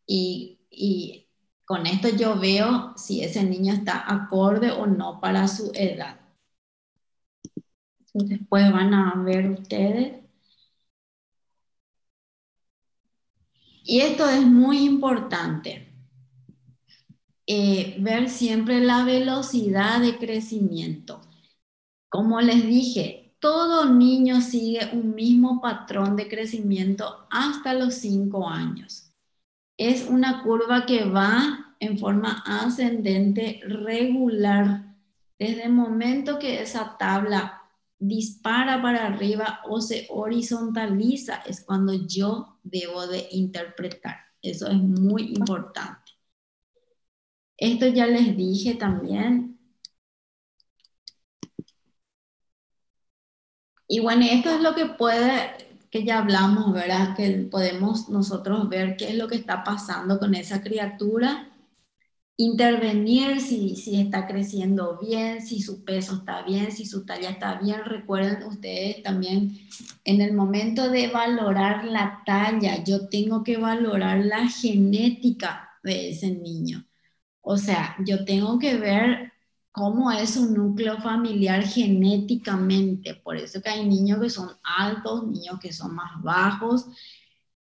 Speaker 1: y con esto yo veo si ese niño está acorde o no para su edad. Después van a ver ustedes. Y esto es muy importante. Ver siempre la velocidad de crecimiento. Como les dije, todo niño sigue un mismo patrón de crecimiento hasta los 5 años. Es una curva que va en forma ascendente regular. Desde el momento que esa tabla dispara para arriba o se horizontaliza, es cuando yo debo de interpretar. Eso es muy importante. Esto ya les dije también. Y bueno, esto es lo que ya hablamos, ¿verdad? Que podemos nosotros ver qué es lo que está pasando con esa criatura, intervenir si está creciendo bien, si su peso está bien, si su talla está bien. Recuerden ustedes también, en el momento de valorar la talla, yo tengo que valorar la genética de ese niño. O sea, yo tengo que ver cómo es su núcleo familiar genéticamente. Por eso que hay niños que son altos, niños que son más bajos.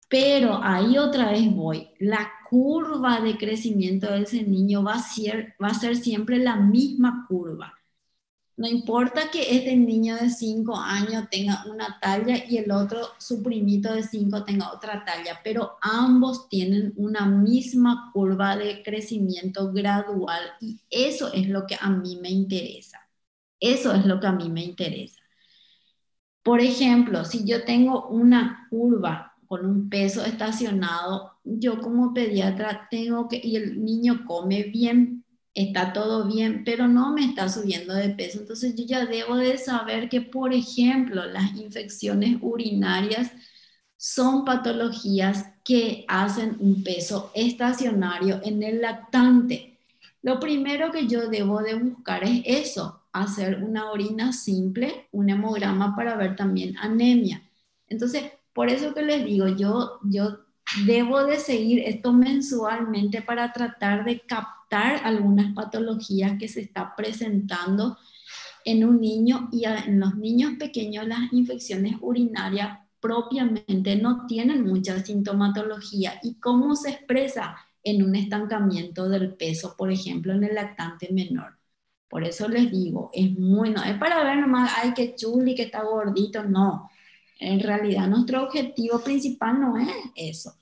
Speaker 1: Pero ahí otra vez voy. La curva de crecimiento de ese niño va a ser siempre la misma curva. No importa que este niño de 5 años tenga una talla y el otro, su primito de 5, tenga otra talla, pero ambos tienen una misma curva de crecimiento gradual y eso es lo que a mí me interesa. Eso es lo que a mí me interesa. Por ejemplo, si yo tengo una curva con un peso estacionado, yo como pediatra tengo que, y el niño come bien, está todo bien, pero no me está subiendo de peso. Entonces yo ya debo de saber que, por ejemplo, las infecciones urinarias son patologías que hacen un peso estacionario en el lactante. Lo primero que yo debo de buscar es eso, hacer una orina simple, un hemograma para ver también anemia. Entonces, por eso que les digo, yo debo de seguir esto mensualmente para tratar de captar algunas patologías que se está presentando en un niño, y en los niños pequeños las infecciones urinarias propiamente no tienen mucha sintomatología. ¿Y cómo se expresa? En un estancamiento del peso, por ejemplo, en el lactante menor. Por eso les digo, no es para ver nomás, ay, qué chuli, que está gordito, no. En realidad nuestro objetivo principal no es eso.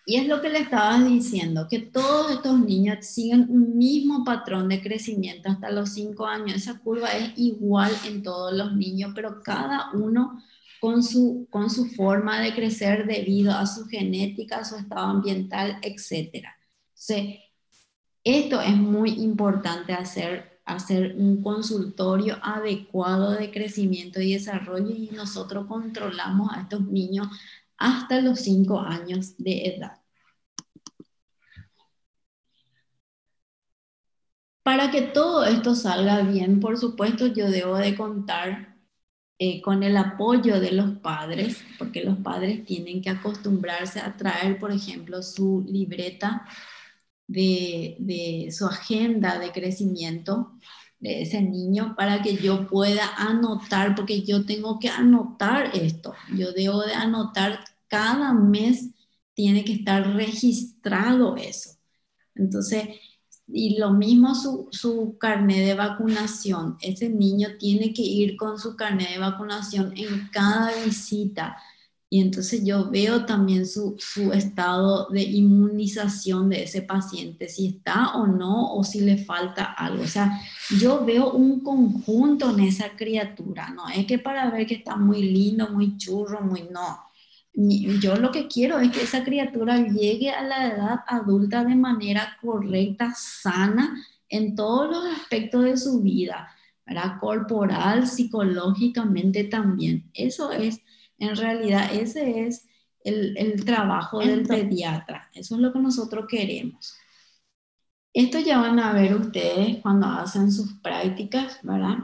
Speaker 1: Y es lo que le estaba diciendo, que todos estos niños siguen un mismo patrón de crecimiento hasta los 5 años. Esa curva es igual en todos los niños, pero cada uno con su forma de crecer debido a su genética, a su estado ambiental, etc. Entonces, esto es muy importante hacer un consultorio adecuado de crecimiento y desarrollo, y nosotros controlamos a estos niños hasta los 5 años de edad. Para que todo esto salga bien, por supuesto, yo debo de contar con el apoyo de los padres, porque los padres tienen que acostumbrarse a traer, por ejemplo, su libreta de su agenda de crecimiento de ese niño para que yo pueda anotar, porque yo tengo que anotar esto. Yo debo de anotar cada mes, tiene que estar registrado eso. Entonces, y lo mismo su carnet de vacunación. Ese niño tiene que ir con su carnet de vacunación en cada visita. Y entonces yo veo también su estado de inmunización de ese paciente, si está o no, o si le falta algo. O sea, yo veo un conjunto en esa criatura, no es que para ver que está muy lindo, muy churro, muy no. Yo lo que quiero es que esa criatura llegue a la edad adulta de manera correcta, sana, en todos los aspectos de su vida, ¿verdad? Corporal, psicológicamente también. Eso es, en realidad, ese es el trabajo del pediatra. Eso es lo que nosotros queremos. Esto ya van a ver ustedes cuando hacen sus prácticas, ¿verdad?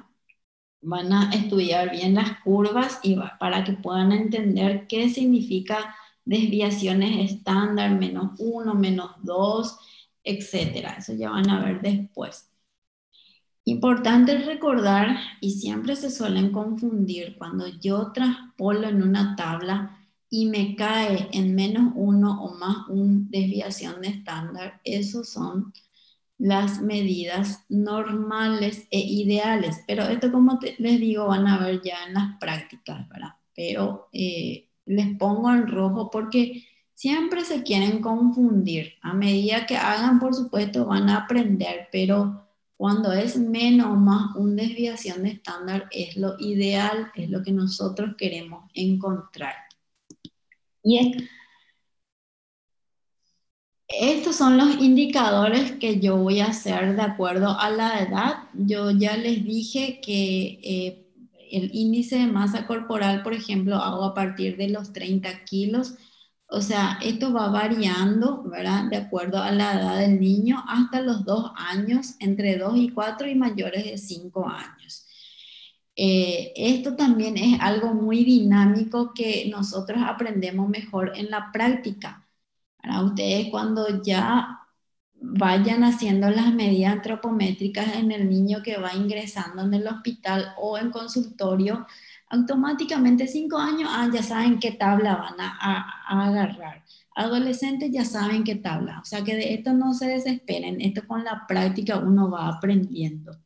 Speaker 1: Van a estudiar bien las curvas y para que puedan entender qué significa desviaciones estándar, -1, -2, etc. Eso ya van a ver después. Importante recordar, y siempre se suelen confundir, cuando yo traspolo en una tabla y me cae en -1 o +1 desviación de estándar, esos son las medidas normales e ideales. Pero esto, como les digo, van a ver ya en las prácticas, ¿verdad? Pero les pongo en rojo porque siempre se quieren confundir. A medida que hagan, por supuesto, van a aprender, pero cuando es menos o más una desviación de estándar es lo ideal, es lo que nosotros queremos encontrar. Y estos son los indicadores que yo voy a hacer de acuerdo a la edad. Yo ya les dije que el índice de masa corporal, por ejemplo, hago a partir de los 30 kilos. O sea, esto va variando, ¿verdad? De acuerdo a la edad del niño hasta los 2 años, entre 2 y 4 y mayores de 5 años. Esto también es algo muy dinámico que nosotros aprendemos mejor en la práctica. Para ustedes, cuando ya vayan haciendo las medidas antropométricas en el niño que va ingresando en el hospital o en consultorio, automáticamente 5 años, ya saben qué tabla van a agarrar. Adolescentes ya saben qué tabla. O sea que de esto no se desesperen. Esto con la práctica uno va aprendiendo.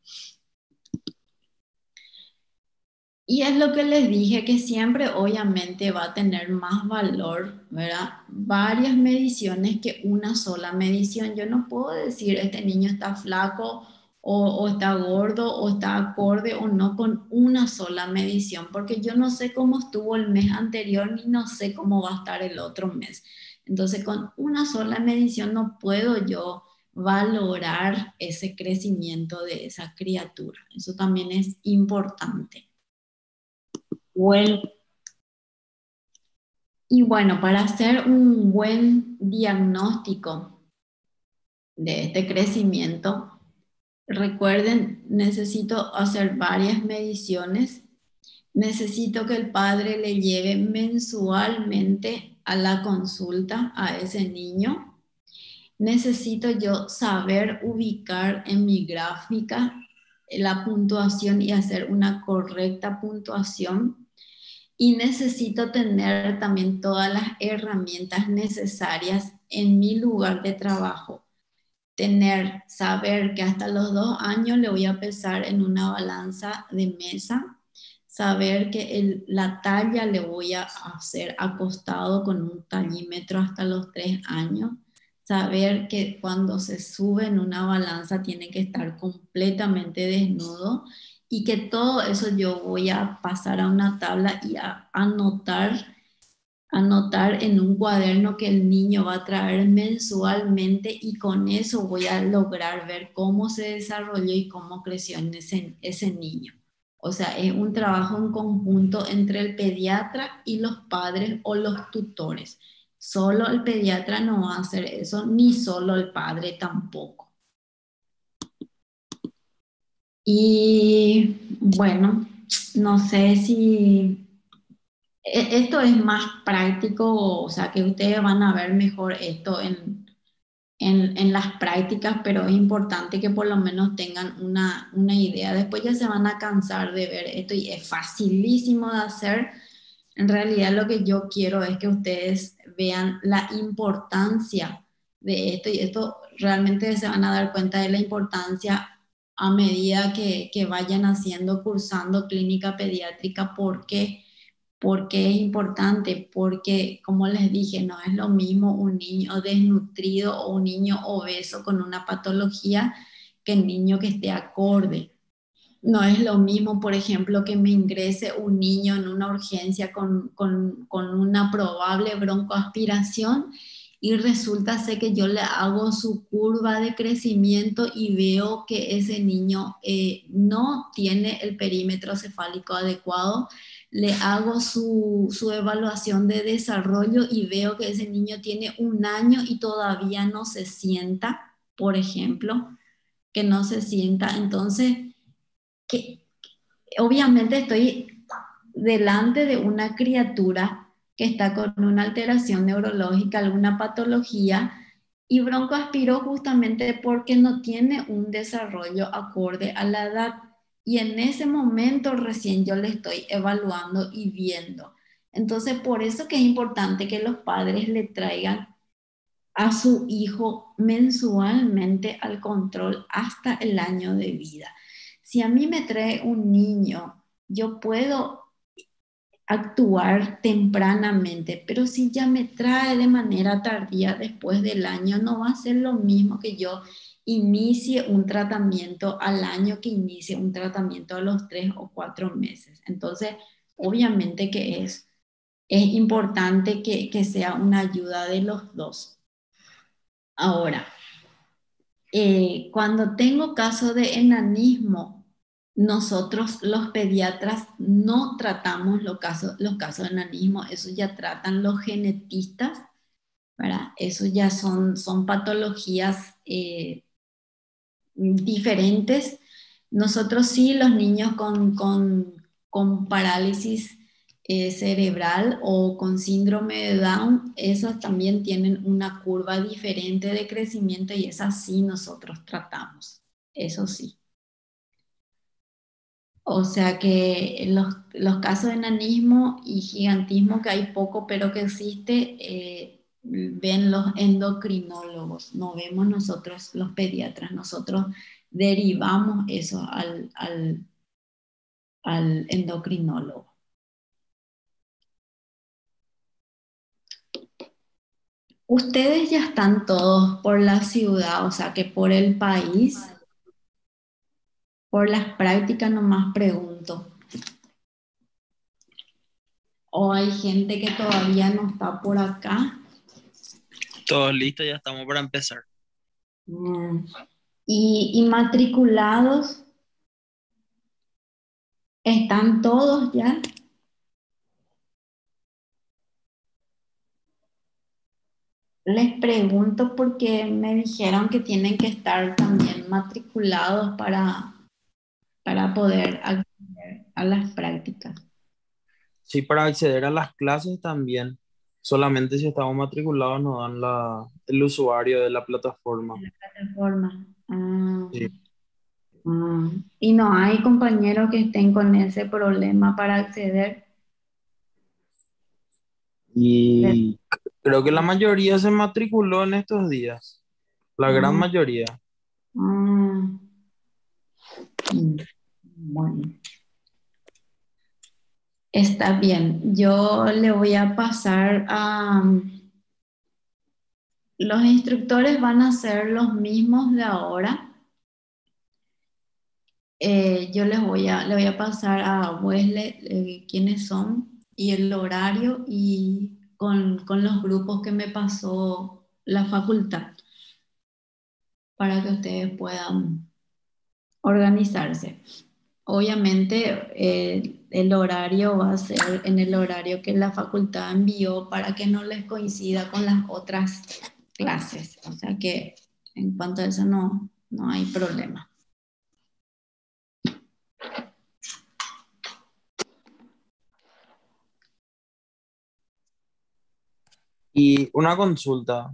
Speaker 1: Y es lo que les dije, que siempre obviamente va a tener más valor, ¿verdad? Varias mediciones que una sola medición. Yo no puedo decir este niño está flaco o está gordo o está acorde o no con una sola medición, porque yo no sé cómo estuvo el mes anterior ni no sé cómo va a estar el otro mes. Entonces, con una sola medición no puedo yo valorar ese crecimiento de esa criatura. Eso también es importante.
Speaker 2: Well,
Speaker 1: Y bueno, para hacer un buen diagnóstico de este crecimiento, recuerden, necesito hacer varias mediciones. Necesito que el padre le lleve mensualmente a la consulta a ese niño. Necesito yo saber ubicar en mi gráfica la puntuación y hacer una correcta puntuación. Y necesito tener también todas las herramientas necesarias en mi lugar de trabajo. Saber que hasta los 2 años le voy a pesar en una balanza de mesa, saber que la talla le voy a hacer acostado con un tallímetro hasta los 3 años, saber que cuando se sube en una balanza tiene que estar completamente desnudo y que todo eso yo voy a pasar a una tabla y a anotar en un cuaderno que el niño va a traer mensualmente y con eso voy a lograr ver cómo se desarrolló y cómo creció en ese niño. O sea, es un trabajo en conjunto entre el pediatra y los padres o los tutores. Solo el pediatra no va a hacer eso, ni solo el padre tampoco. Y bueno, no sé si esto es más práctico, o sea, que ustedes van a ver mejor esto en las prácticas, pero es importante que por lo menos tengan una idea. Después ya se van a cansar de ver esto y es facilísimo de hacer. En realidad lo que yo quiero es que ustedes vean la importancia de esto y esto realmente se van a dar cuenta de la importancia a medida que vayan haciendo, cursando clínica pediátrica, porque es importante, porque como les dije, no es lo mismo un niño desnutrido o un niño obeso con una patología que el niño que esté acorde. No es lo mismo, por ejemplo, que me ingrese un niño en una urgencia con una probable broncoaspiración y resulta ser que yo le hago su curva de crecimiento y veo que ese niño no tiene el perímetro cefálico adecuado. Le hago su evaluación de desarrollo y veo que ese niño tiene 1 año y todavía no se sienta, por ejemplo, que no se sienta. Entonces, que obviamente estoy delante de una criatura que está con una alteración neurológica, alguna patología, y broncoaspiró justamente porque no tiene un desarrollo acorde a la edad. Y en ese momento recién yo le estoy evaluando y viendo. Entonces, por eso que es importante que los padres le traigan a su hijo mensualmente al control hasta el año de vida. Si a mí me trae un niño, yo puedo actuar tempranamente, pero si ya me trae de manera tardía después del año, no va a ser lo mismo que yo inicie un tratamiento al año que inicie un tratamiento a los 3 o 4 meses. Entonces, obviamente que es importante que sea una ayuda de los dos. Ahora, cuando tengo caso de enanismo, nosotros los pediatras no tratamos los casos de enanismo, eso ya tratan los genetistas, ¿verdad? Eso ya son patologías diferentes. Nosotros sí, los niños con parálisis cerebral o con síndrome de Down, esos también tienen una curva diferente de crecimiento y esas sí nosotros tratamos, eso sí. O sea que los casos de enanismo y gigantismo, que hay poco pero que existe, ven los endocrinólogos, no vemos nosotros los pediatras, nosotros derivamos eso al endocrinólogo. Ustedes ya están todos por la ciudad, o sea que por el país, por las prácticas nomás pregunto. O hay gente que todavía no está por acá.
Speaker 6: Todos listos, ya estamos para empezar.
Speaker 1: Mm. Y matriculados, ¿están todos ya? Les pregunto porque me dijeron que tienen que estar también matriculados para poder acceder a las prácticas.
Speaker 5: Sí, para acceder a las clases también. Solamente si estamos matriculados nos dan el usuario de la plataforma.
Speaker 1: Plataforma. Ah,
Speaker 5: Sí.
Speaker 1: y no hay compañeros que estén con ese problema para acceder.
Speaker 5: Y creo que la mayoría se matriculó en estos días. La gran
Speaker 1: Ah,
Speaker 5: mayoría.
Speaker 1: mm, bueno, está bien. Yo le voy a pasar a... Los instructores van a ser los mismos de ahora. Yo le voy a pasar a Wesley quiénes son y el horario y con los grupos que me pasó la facultad para que ustedes puedan organizarse. Obviamente el horario va a ser en el horario que la facultad envió para que no les coincida con las otras clases. O sea que en cuanto a eso no hay problema.
Speaker 5: Y una consulta,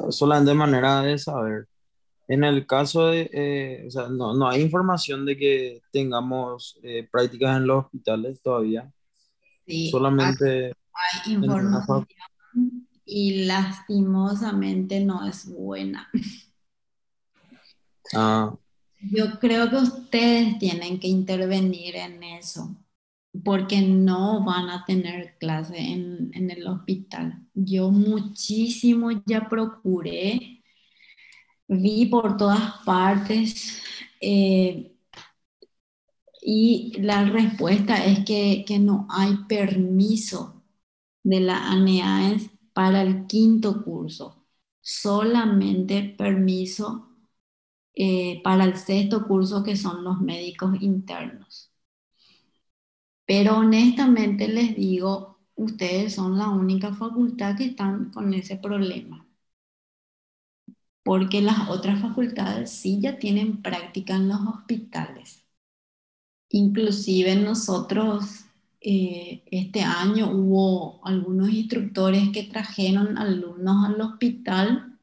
Speaker 5: solamente de manera de saber. En el caso de, o sea, no hay información de que tengamos prácticas en los hospitales todavía,
Speaker 1: Sí,
Speaker 5: solamente
Speaker 1: hay
Speaker 5: en una
Speaker 1: información y lastimosamente no es buena.
Speaker 5: Ah,
Speaker 1: Yo creo que ustedes tienen que intervenir en eso, porque no van a tener clase en el hospital. Yo muchísimo ya procuré, vi por todas partes y la respuesta es que no hay permiso de la ANEAES para el quinto curso, solamente permiso para el sexto curso que son los médicos internos. Pero honestamente les digo, ustedes son la única facultad que están con ese problema, porque las otras facultades sí ya tienen práctica en los hospitales. Inclusive nosotros este año hubo algunos instructores que trajeron alumnos al hospital,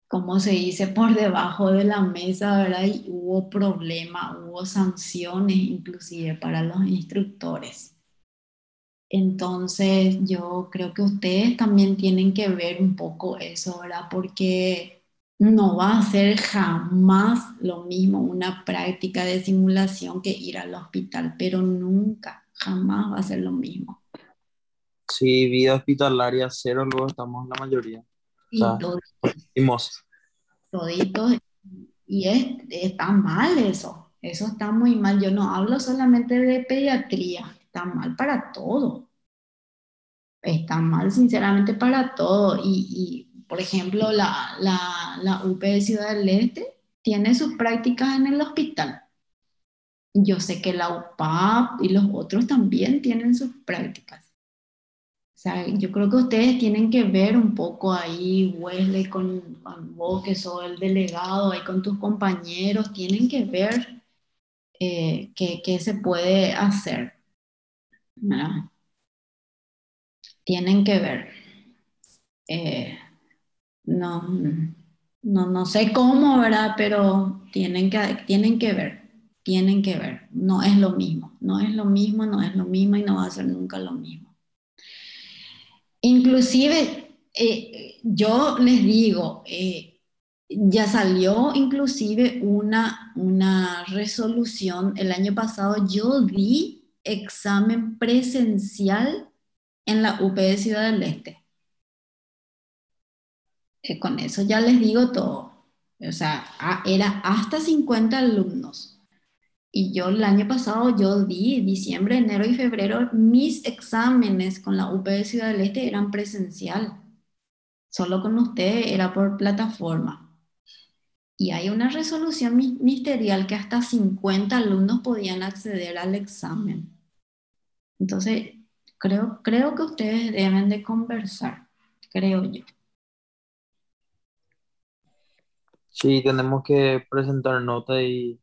Speaker 1: como se dice, por debajo de la mesa, ¿verdad? Y hubo problema, hubo sanciones inclusive para los instructores. Entonces yo creo que ustedes también tienen que ver un poco eso, ¿verdad? Porque no va a ser jamás lo mismo una práctica de simulación que ir al hospital, pero nunca, jamás va a ser lo mismo.
Speaker 5: sí, vida hospitalaria cero, luego estamos la mayoría. O
Speaker 1: Y
Speaker 5: sea, dimos.
Speaker 1: toditos, y está mal eso, eso está muy mal. Yo no hablo solamente de pediatría, está mal para todo. Está mal, sinceramente, para todo. Por ejemplo, la UP de Ciudad del Este tiene sus prácticas en el hospital. Yo sé que la UPAP y los otros también tienen sus prácticas. O sea, yo creo que ustedes tienen que ver un poco ahí, Wesley, con vos que sos el delegado, ahí con tus compañeros, tienen que ver qué se puede hacer, ¿verdad? Tienen que ver. Eh, No, no sé cómo, ¿verdad? Pero tienen que ver. No es lo mismo, no es lo mismo, no es lo mismo y no va a ser nunca lo mismo. Inclusive, yo les digo, Ya salió inclusive una resolución. El año pasado yo di examen presencial en la UP de Ciudad del Este. Con eso ya les digo todo. O sea, era hasta 50 alumnos. Y yo el año pasado yo di, diciembre, enero y febrero, mis exámenes con la UP de Ciudad del Este eran presencial. Solo con usted era por plataforma. Y hay una resolución ministerial que hasta 50 alumnos podían acceder al examen. Entonces, creo que ustedes deben de conversar, creo yo.
Speaker 5: Sí, tenemos que presentar nota y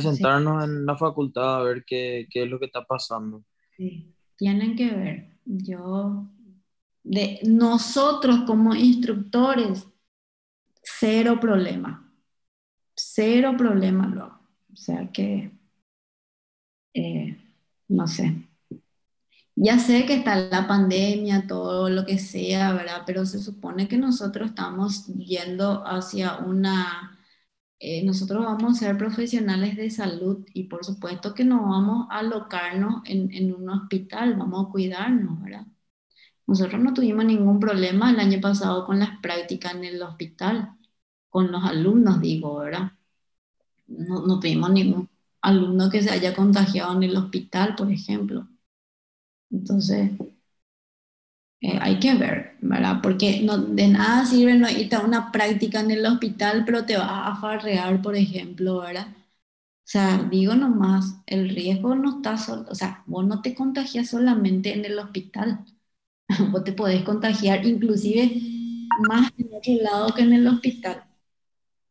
Speaker 1: Sí,
Speaker 5: presentarnos en la facultad a ver qué es lo que está pasando.
Speaker 1: sí. Tienen que ver. De nosotros como instructores, cero problema luego. O sea que, eh, no sé. Ya sé que está la pandemia, todo lo que sea, ¿verdad? Pero se supone que nosotros estamos yendo hacia nosotros vamos a ser profesionales de salud y por supuesto que no vamos a alocarnos en un hospital, vamos a cuidarnos, ¿verdad? Nosotros no tuvimos ningún problema el año pasado con las prácticas en el hospital, con los alumnos, digo, ¿verdad? No tuvimos ningún alumno que se haya contagiado en el hospital, por ejemplo. Entonces, hay que ver, ¿verdad? Porque no, de nada sirve no irte a una práctica en el hospital, pero te vas a farrear, por ejemplo, ¿verdad? O sea, digo nomás, el riesgo no está solo, o sea, vos no te contagias solamente en el hospital, vos te podés contagiar inclusive más en otro lado que en el hospital.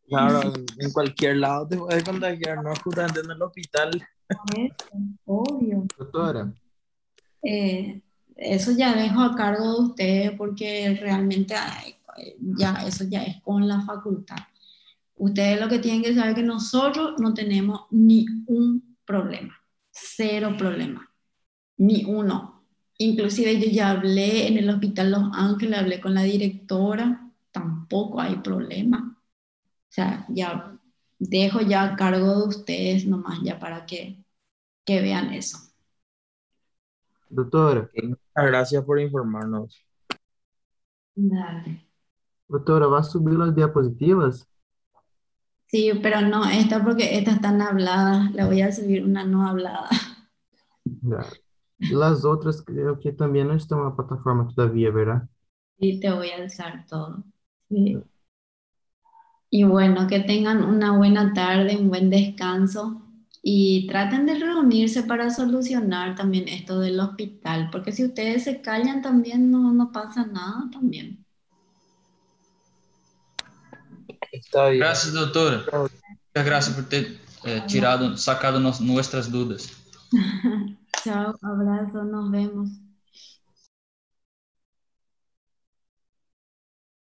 Speaker 5: Claro, en cualquier lado te puedes contagiar, no justamente en el hospital.
Speaker 1: Eso, obvio.
Speaker 7: Doutora,
Speaker 1: Eh, eso ya dejo a cargo de ustedes porque realmente ya eso ya es con la facultad. Ustedes lo que tienen que saber es que nosotros no tenemos ni un problema, cero problema, ni uno. Inclusive yo ya hablé en el Hospital Los Ángeles, hablé con la directora, tampoco hay problema. O sea, ya dejo ya a cargo de ustedes nomás ya para que vean eso.
Speaker 7: doutora,
Speaker 5: Ok, muchas gracias por informarnos.
Speaker 1: Dale.
Speaker 7: doutora, vai subir as diapositivas?
Speaker 1: Sí, pero no, esta porque estas están habladas, le voy a subir una no hablada.
Speaker 7: Já. E as outras, creio que também não estão na plataforma todavia, verá?
Speaker 1: Y te voy a alzar todo. Sí. Y bueno, que tengan una buena tarde, un buen descanso y traten de reunirse para solucionar también esto del hospital, porque si ustedes se callan también no pasa nada también.
Speaker 5: Está bien.
Speaker 4: Graças, doutora. Muchas gracias por ter sacado nuestras dudas.
Speaker 1: Chao, abrazo, nos vemos.